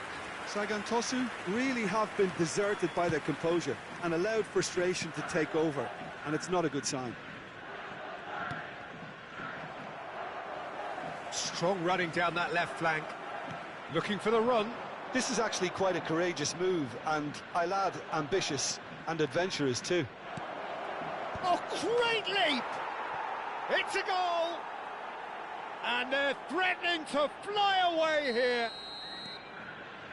Sagantosu really have been deserted by their composure and allowed frustration to take over, and it's not a good sign. Strong running down that left flank. Looking for the run. This is actually quite a courageous move, and I'll add ambitious and adventurous too. Oh, great leap! It's a goal! And they're threatening to fly away here.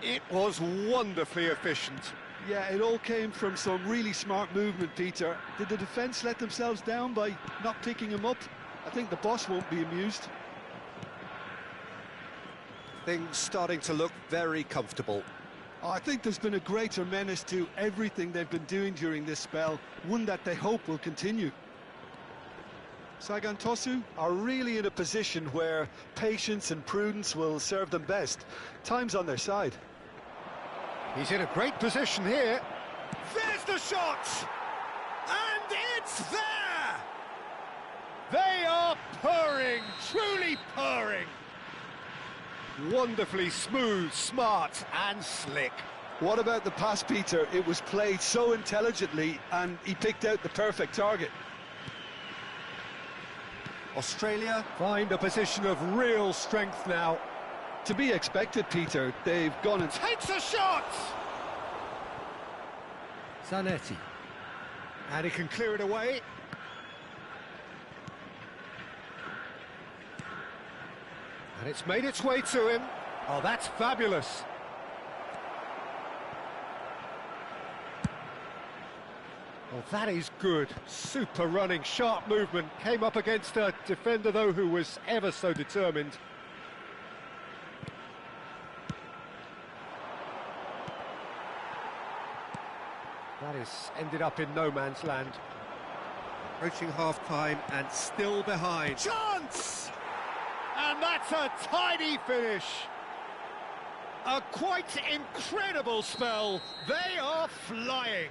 It was wonderfully efficient. Yeah, it all came from some really smart movement, Peter. Did the defence let themselves down by not picking him up? I think the boss won't be amused. Things starting to look very comfortable. Oh, I think there's been a greater menace to everything they've been doing during this spell, one that they hope will continue. Sagantosu are really in a position where patience and prudence will serve them best. Time's on their side. He's in a great position here. There's the shot! And it's there! They are purring, truly purring. Wonderfully smooth, smart and slick. What about the pass, Peter? It was played so intelligently and he picked out the perfect target. Australia find a position of real strength now. To be expected, Peter. They've gone and... Takes a shot! Zanetti. And he can clear it away. And it's made its way to him. Oh, that's fabulous. Well, that is good. Super running, sharp movement. Came up against a defender, though, who was ever so determined. That is ended up in no man's land. Approaching half-time and still behind. Chance! And that's a tidy finish. A quite incredible spell. They are flying.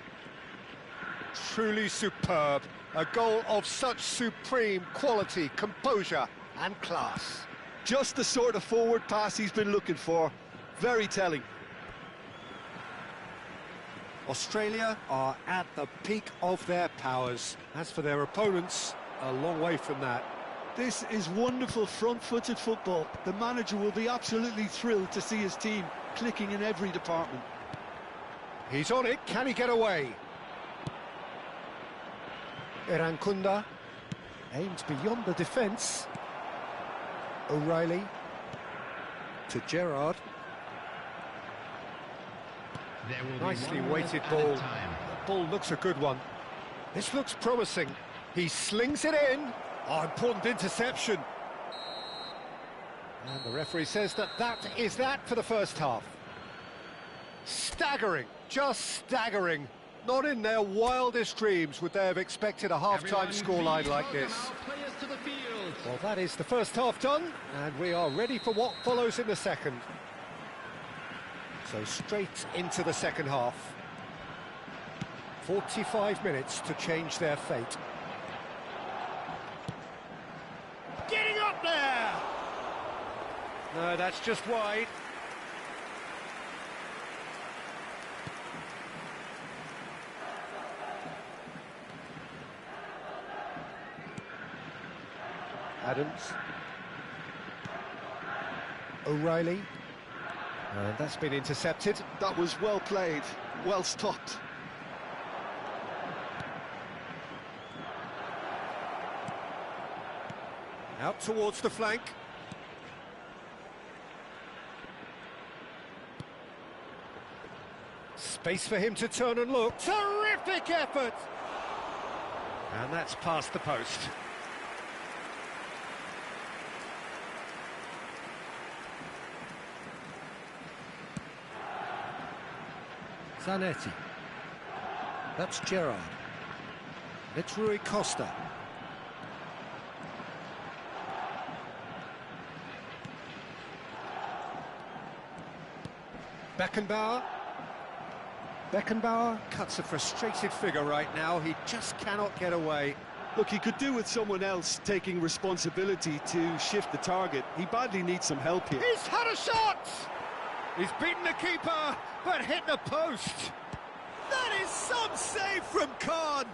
Truly superb. A goal of such supreme quality, composure and class. Just the sort of forward pass he's been looking for. Very telling. Australia are at the peak of their powers. As for their opponents, a long way from that. This is wonderful front-footed football. The manager will be absolutely thrilled to see his team clicking in every department. He's on it, can he get away? Irankunda aims beyond the defence. O'Reilly to Gerrard. Nicely weighted ball. The ball looks a good one. This looks promising. He slings it in. Oh, important interception. And the referee says that is that for the first half. Staggering, just staggering. Not in their wildest dreams would they have expected a half-time scoreline like this. Well, that is the first half done, and we are ready for what follows in the second. So straight into the second half. 45 minutes to change their fate. Getting up there! No, that's just wide. Adams. O'Reilly. And that's been intercepted. That was well played, well stopped. Out towards the flank. Space for him to turn and look. Terrific effort! And that's past the post. Zanetti. That's Gerrard. It's Rui Costa. Beckenbauer cuts a frustrated figure right now. He just cannot get away. Look, he could do with someone else taking responsibility to shift the target. He badly needs some help here. He's had a shot! He's beaten the keeper, but hit the post. That is some save from Khan.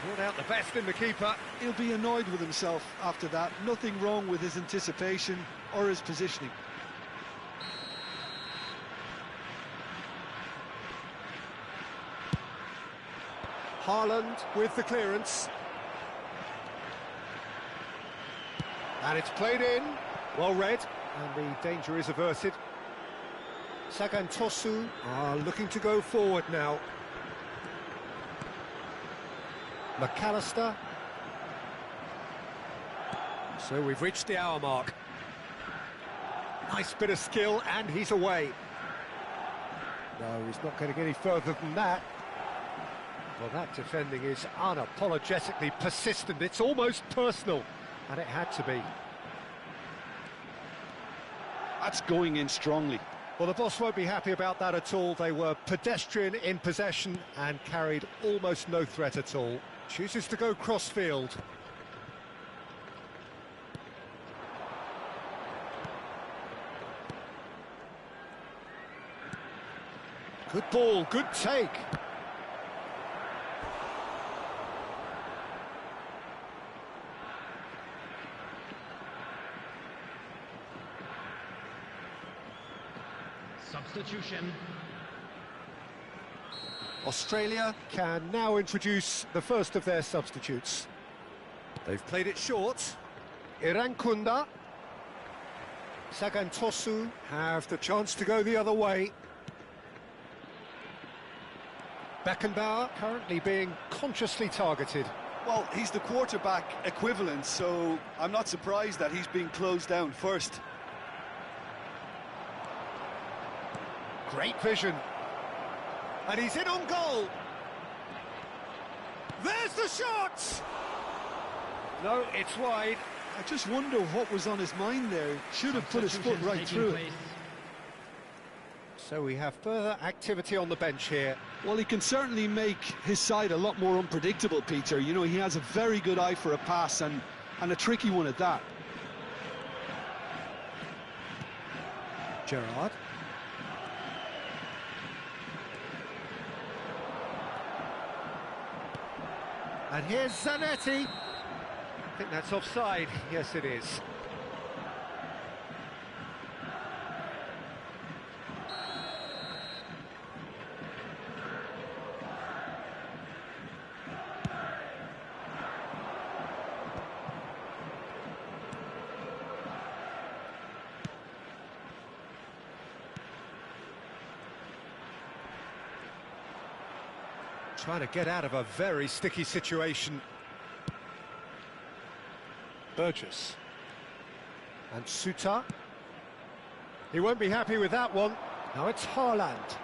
Brought out the best in the keeper. He'll be annoyed with himself after that. Nothing wrong with his anticipation or his positioning. Haaland with the clearance. And it's played in. Well read. And the danger is averted. Sagan Tosu are looking to go forward now. McAllister. So we've reached the hour mark. Nice bit of skill, and he's away. No, he's not going to get any further than that. Well, that defending is unapologetically persistent. It's almost personal, and it had to be. That's going in strongly. Well, the boss won't be happy about that at all. They were pedestrian in possession and carried almost no threat at all. Chooses to go cross-field. Good ball, good take. Substitution. Australia can now introduce the first of their substitutes. They've played it short. Irankunda. Sagan Tosu have the chance to go the other way. Beckenbauer currently being consciously targeted. Well, he's the quarterback equivalent, so I'm not surprised that he's being closed down first. Great vision. And he's in on goal. There's the shot! No, it's wide. I just wonder what was on his mind there. Should have put his foot right through it. So we have further activity on the bench here. Well, he can certainly make his side a lot more unpredictable, Peter. You know, he has a very good eye for a pass and a tricky one at that. Gerrard. And here's Zanetti. I think that's offside. Yes, it is. Trying to get out of a very sticky situation. Burgess. And Suter. He won't be happy with that one. Now it's Haaland.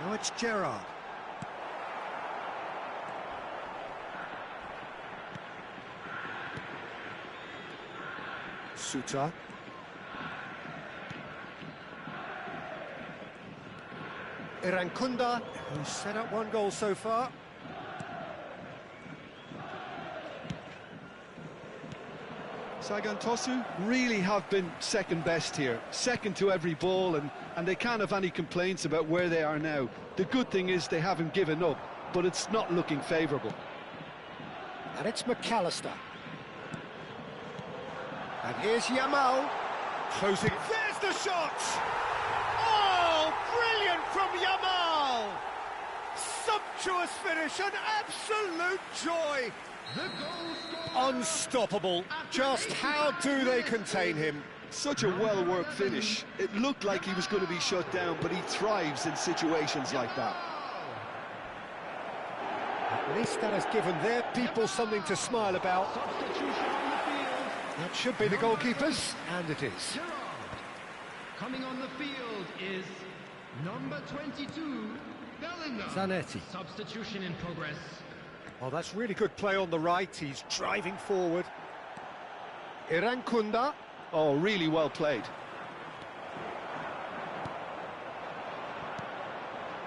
Now it's Gerrard. Suter. Irankunda, who's set up one goal so far. Sagan Tosu really have been second best here, second to every ball, and they can't have any complaints about where they are now. The good thing is they haven't given up, but it's not looking favourable. And it's McAllister. And here's Yamal, closing. There's the shot! Oh, brilliant from Yamal! Sumptuous finish, an absolute joy! Unstoppable. Just how do they contain him? Such a well-worked finish. It looked like he was going to be shut down, but he thrives in situations like that. At least that has given their people something to smile about. That should be the goalkeepers, and it is. Coming on the field is number 22, Bellingham. Zanetti. Substitution in progress. Oh, that's really good play on the right. He's driving forward. Irankunda. Oh, really well played.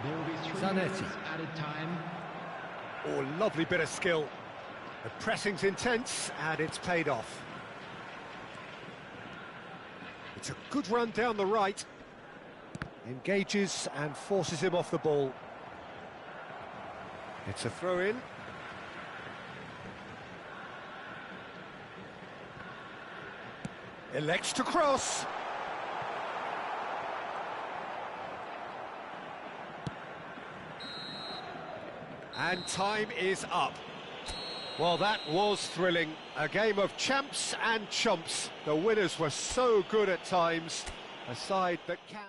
There will be 3 Zanetti. minutes added time. Oh, lovely bit of skill. The pressing's intense, and it's paid off. It's a good run down the right. Engages and forces him off the ball. It's a throw-in. Elects to cross. And time is up. Well, that was thrilling. A game of champs and chumps. The winners were so good at times. A side that can...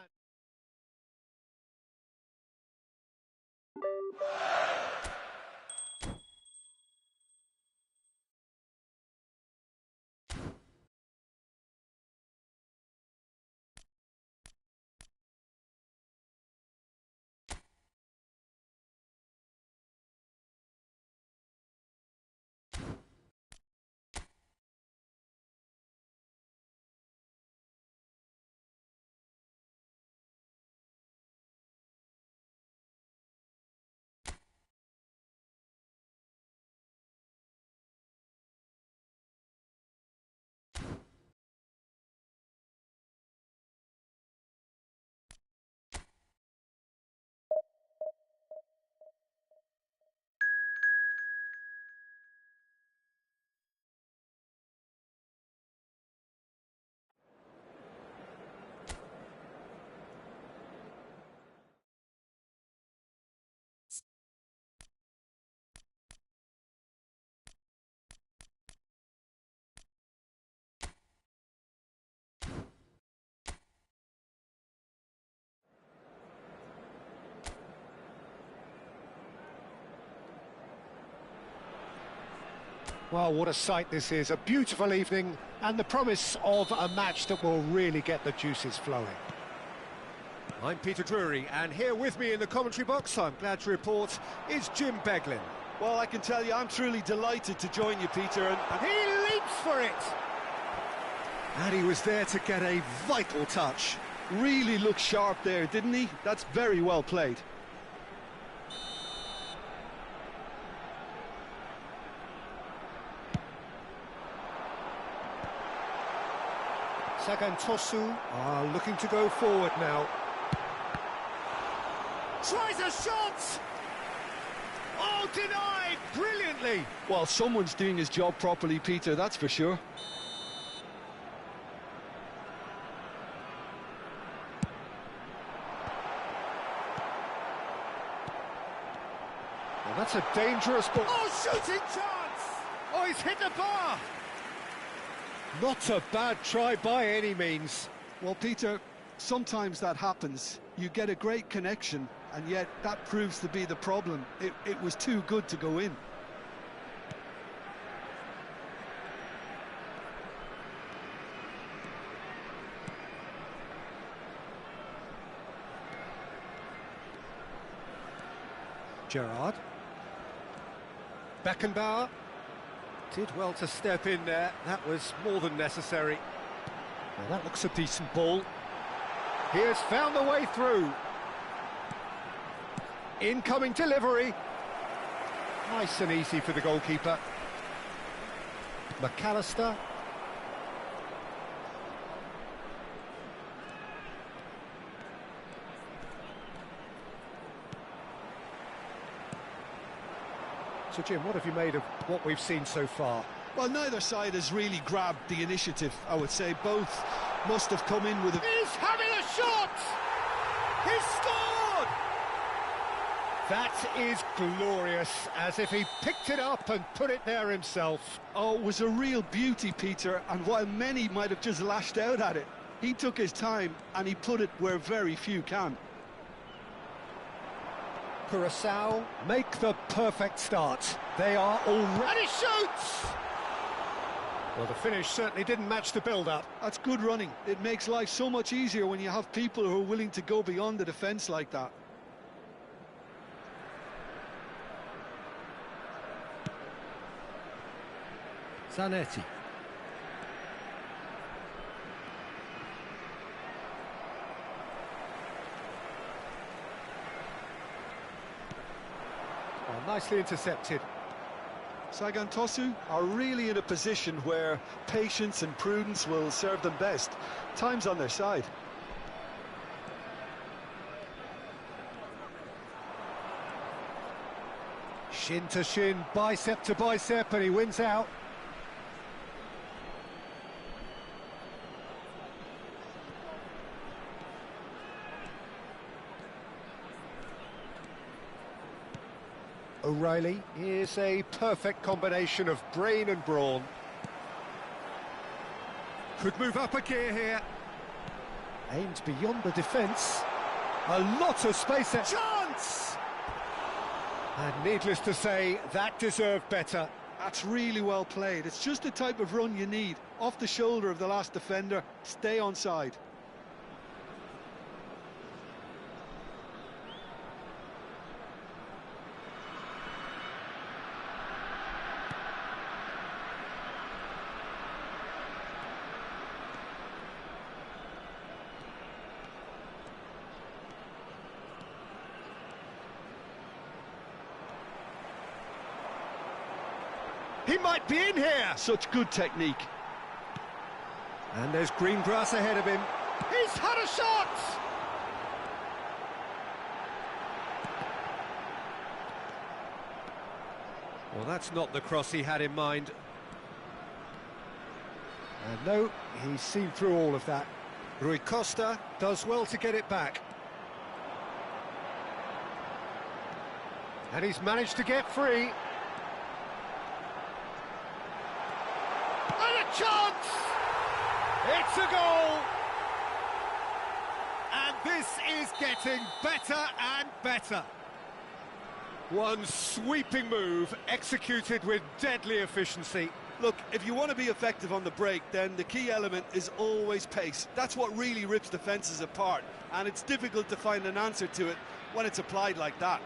Well, what a sight this is. A beautiful evening and the promise of a match that will really get the juices flowing. I'm Peter Drury, and here with me in the commentary box, I'm glad to report, is Jim Beglin. Well, I can tell you, I'm truly delighted to join you, Peter. And he leaps for it! And he was there to get a vital touch. Really looked sharp there, didn't he? That's very well played. Sagan Tosu are looking to go forward now. Tries a shot! Oh, denied brilliantly! Well, someone's doing his job properly, Peter, that's for sure. Well, that's a dangerous ball. Oh, shooting chance! Oh, he's hit the bar! Not a bad try by any means. Well, Peter, sometimes that happens. You get a great connection, and yet that proves to be the problem. It was too good to go in. Gerrard. Beckenbauer. Did well to step in there. That was more than necessary. Well, that looks a decent ball. He has found the way through. Incoming delivery. Nice and easy for the goalkeeper. McAllister. So, Jim, what have you made of what we've seen so far? Well, neither side has really grabbed the initiative, I would say. Both must have come in with a... He's having a shot! He scored! That is glorious, as if he picked it up and put it there himself. Oh, it was a real beauty, Peter, and while many might have just lashed out at it, he took his time and he put it where very few can. Curaçao make the perfect start. They are already... And he shoots! Well, the finish certainly didn't match the build-up. That's good running. It makes life so much easier when you have people who are willing to go beyond the defence like that. Zanetti. Oh, nicely intercepted. Sagan Tosu are really in a position where patience and prudence will serve them best. Time's on their side. Shin to shin, bicep to bicep, and he wins out. O'Reilly is a perfect combination of brain and brawn. Could move up a gear here. Aimed beyond the defence. A lot of space there. Chance! And needless to say, that deserved better. That's really well played. It's just the type of run you need. Off the shoulder of the last defender, stay onside. He might be in here! Such good technique. And there's green grass ahead of him. He's had a shot! Well, that's not the cross he had in mind. And no, he's seen through all of that. Rui Costa does well to get it back. And he's managed to get free. And a chance! It's a goal! And this is getting better and better. One sweeping move executed with deadly efficiency. Look, if you want to be effective on the break, then the key element is always pace. That's what really rips defences apart, and it's difficult to find an answer to it when it's applied like that.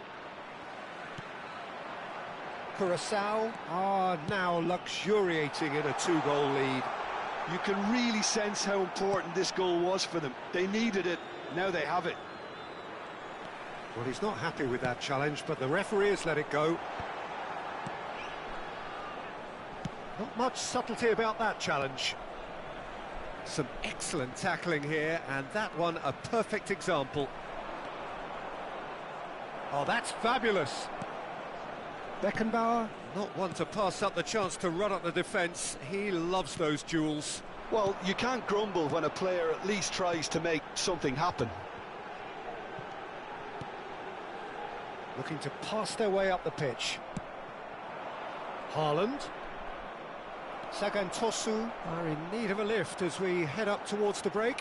Curaçao are now luxuriating in a 2-goal lead. You can really sense how important this goal was for them. They needed it, now they have it. Well, he's not happy with that challenge, but the referee has let it go. Not much subtlety about that challenge. Some excellent tackling here, and that one a perfect example. Oh, that's fabulous. Beckenbauer, not one to pass up the chance to run up the defence. He loves those duels. Well, you can't grumble when a player at least tries to make something happen. Looking to pass their way up the pitch. Haaland. Sagan Tosu are in need of a lift as we head up towards the break.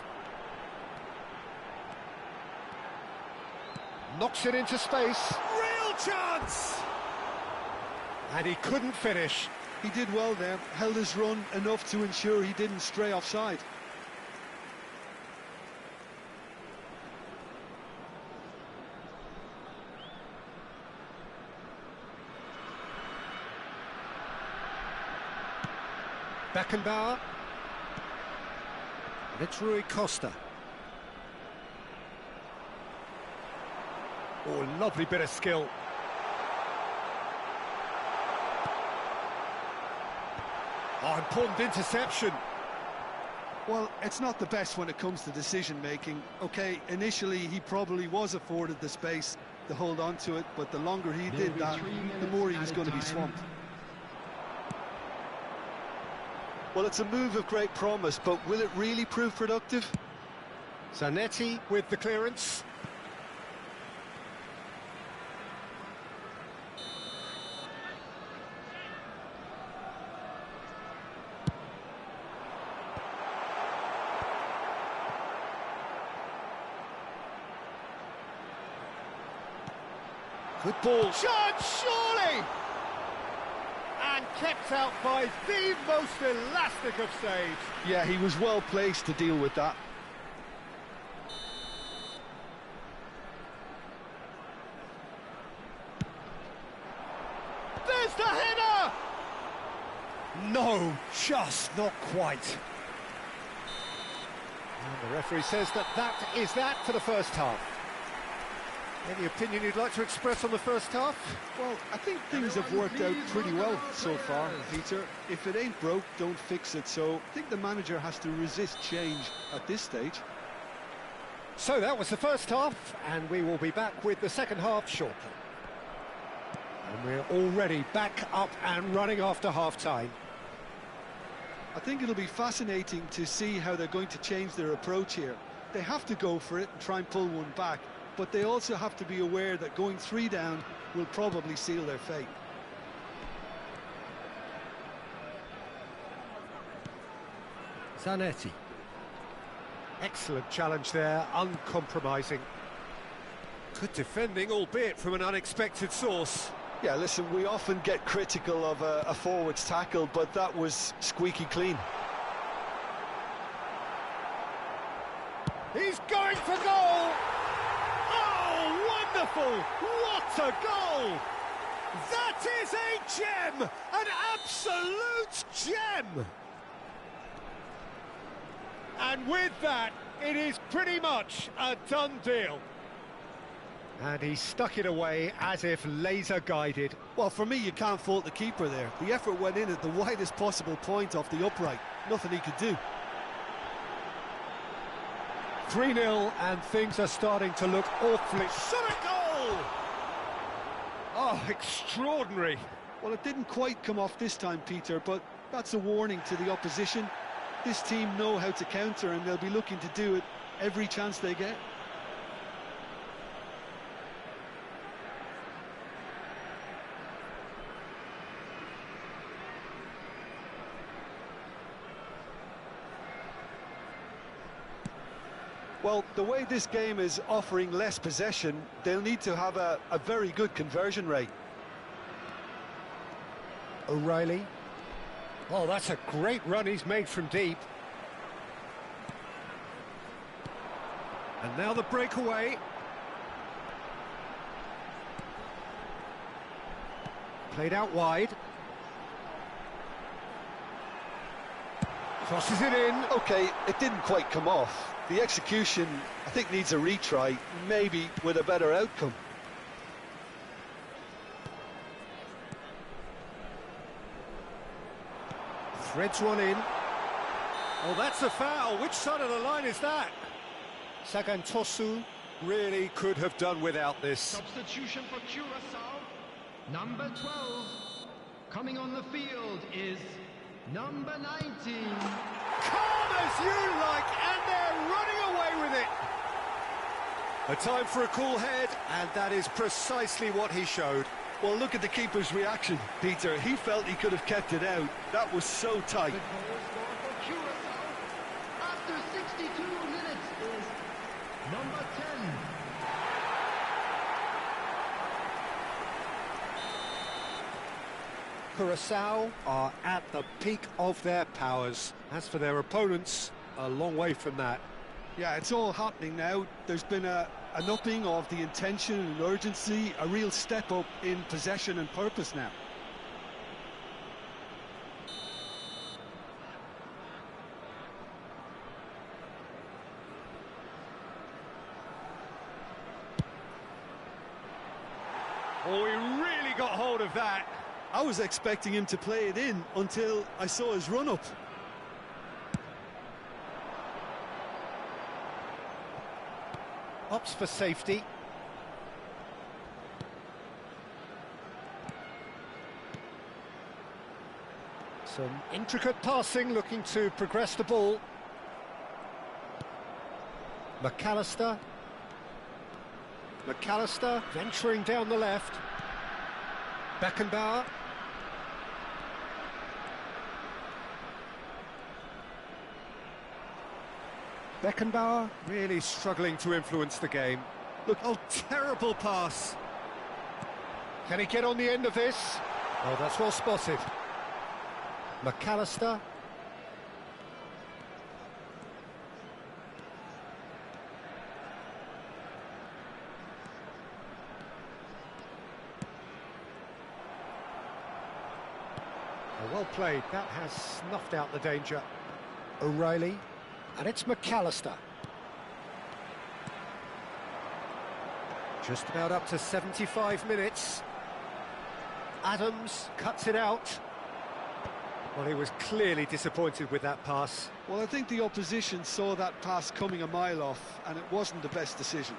Knocks it into space. Real chance! And he couldn't finish. He did well there, held his run enough to ensure he didn't stray offside. Beckenbauer. And it's Rui Costa. Oh, lovely bit of skill. Oh, important interception. Well, it's not the best when it comes to decision-making. OK, initially he probably was afforded the space to hold on to it, but the longer he did that, the more he was going to be swamped. Well, it's a move of great promise, but will it really prove productive? Zanetti with the clearance. Good ball. Shot, surely! And kept out by the most elastic of saves. Yeah, he was well placed to deal with that. There's the header! No, just not quite. And the referee says that is that for the first half. Any opinion you'd like to express on the first half? Well, I think things have worked out pretty well so far, Peter. If it ain't broke, don't fix it. So I think the manager has to resist change at this stage. So that was the first half, and we will be back with the second half shortly. And we're already back up and running after half-time. I think it'll be fascinating to see how they're going to change their approach here. They have to go for it and try and pull one back, but they also have to be aware that going 3 down will probably seal their fate. Zanetti. Excellent challenge there, uncompromising. Good defending, albeit from an unexpected source. Yeah, listen, we often get critical of a forward's tackle, but that was squeaky clean. He's going for goal! Oh, wonderful! What a goal! That is a gem! An absolute gem! And with that, it is pretty much a done deal. And he stuck it away as if laser-guided. Well, for me, you can't fault the keeper there. The effort went in at the widest possible point off the upright. Nothing he could do. 3-0, and things are starting to look awfully... Shot a goal! Oh, extraordinary. Well, it didn't quite come off this time, Peter, but that's a warning to the opposition. This team know how to counter, and they'll be looking to do it every chance they get. Well, the way this game is offering less possession, they'll need to have a very good conversion rate. O'Reilly. Oh, that's a great run he's made from deep. And now the breakaway. Played out wide. Crosses it in. Okay, it didn't quite come off. The execution, I think, needs a retry, maybe with a better outcome. Threads one in. Oh, that's a foul. Which side of the line is that? Sagantosu really could have done without this. Substitution for Curaçao. Number 12. Coming on the field is number 19. Calm as you like, and they're running away with it. A time for a cool head, and that is precisely what he showed. Well, look at the keeper's reaction, Peter. He felt he could have kept it out. That was so tight. The goal scorer for Curaçao after 62 minutes is number 10. Curaçao are at the peak of their powers. As for their opponents, a long way from that. Yeah, it's all happening now. There's been an upping of the intention and urgency, a real step up in possession and purpose now. Oh, he really got hold of that. I was expecting him to play it in until I saw his run-up. Opts for safety. Some intricate passing, looking to progress the ball. McAllister. McAllister venturing down the left. Beckenbauer. Beckenbauer really struggling to influence the game. Look, oh, terrible pass. Can he get on the end of this? Oh, that's well spotted. McAllister. Oh, well played. That has snuffed out the danger. O'Reilly. And it's McAllister. Just about up to 75 minutes. Adams cuts it out. Well, he was clearly disappointed with that pass. Well, I think the opposition saw that pass coming a mile off, and it wasn't the best decision.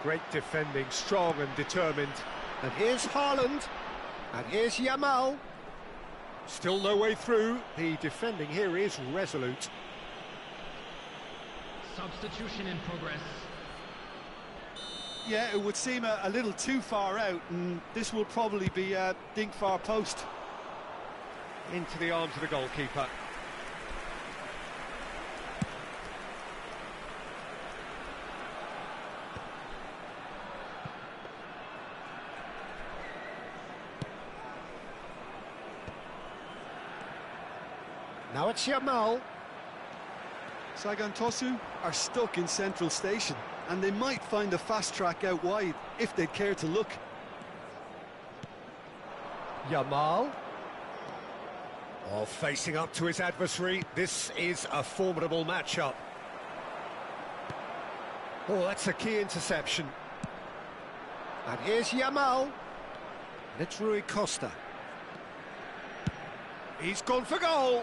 Great defending, strong and determined. And here's Haaland. And here's Yamal. Still no way through. The defending here is resolute. Substitution in progress. Yeah, it would seem a little too far out, and this will probably be a dink far post. Into the arms of the goalkeeper. Now it's Yamal. Sagantosu are stuck in central station, and they might find a fast track out wide if they'd care to look. Yamal. Oh, facing up to his adversary. This is a formidable matchup. Oh, that's a key interception. And here's Yamal. And it's Rui Costa. He's gone for goal.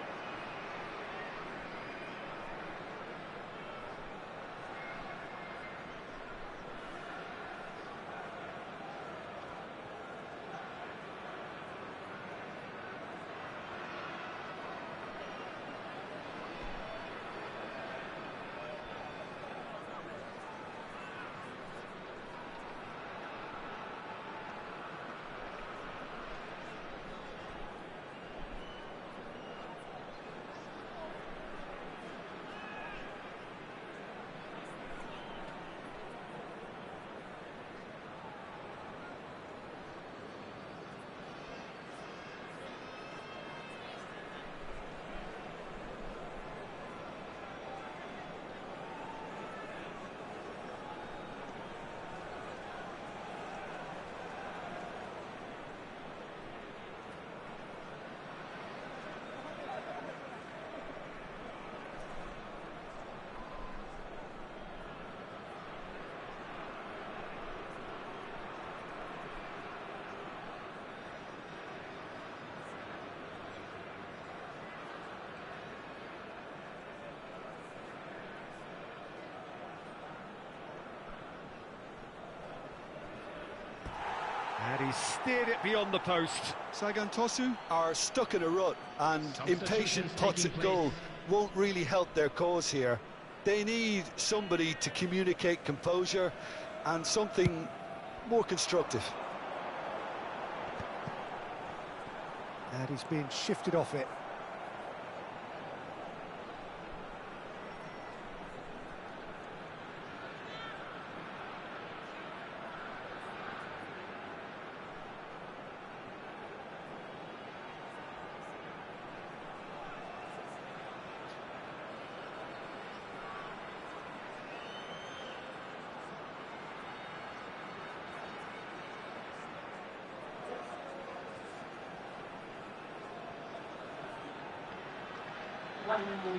He steered it beyond the post. Sagan Tosu are stuck in a rut, and impatient putts at goal won't really help their cause here. They need somebody to communicate composure and something more constructive. And he's been shifted off it.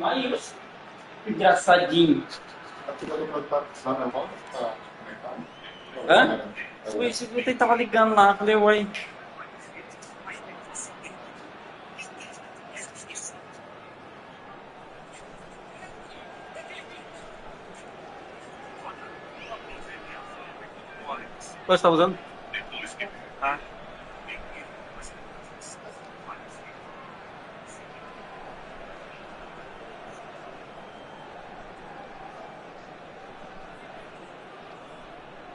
Aí, engraçadinho. Hã? Foi isso que eu tava ligando lá, falei, oi. Qual você tá usando? Ah.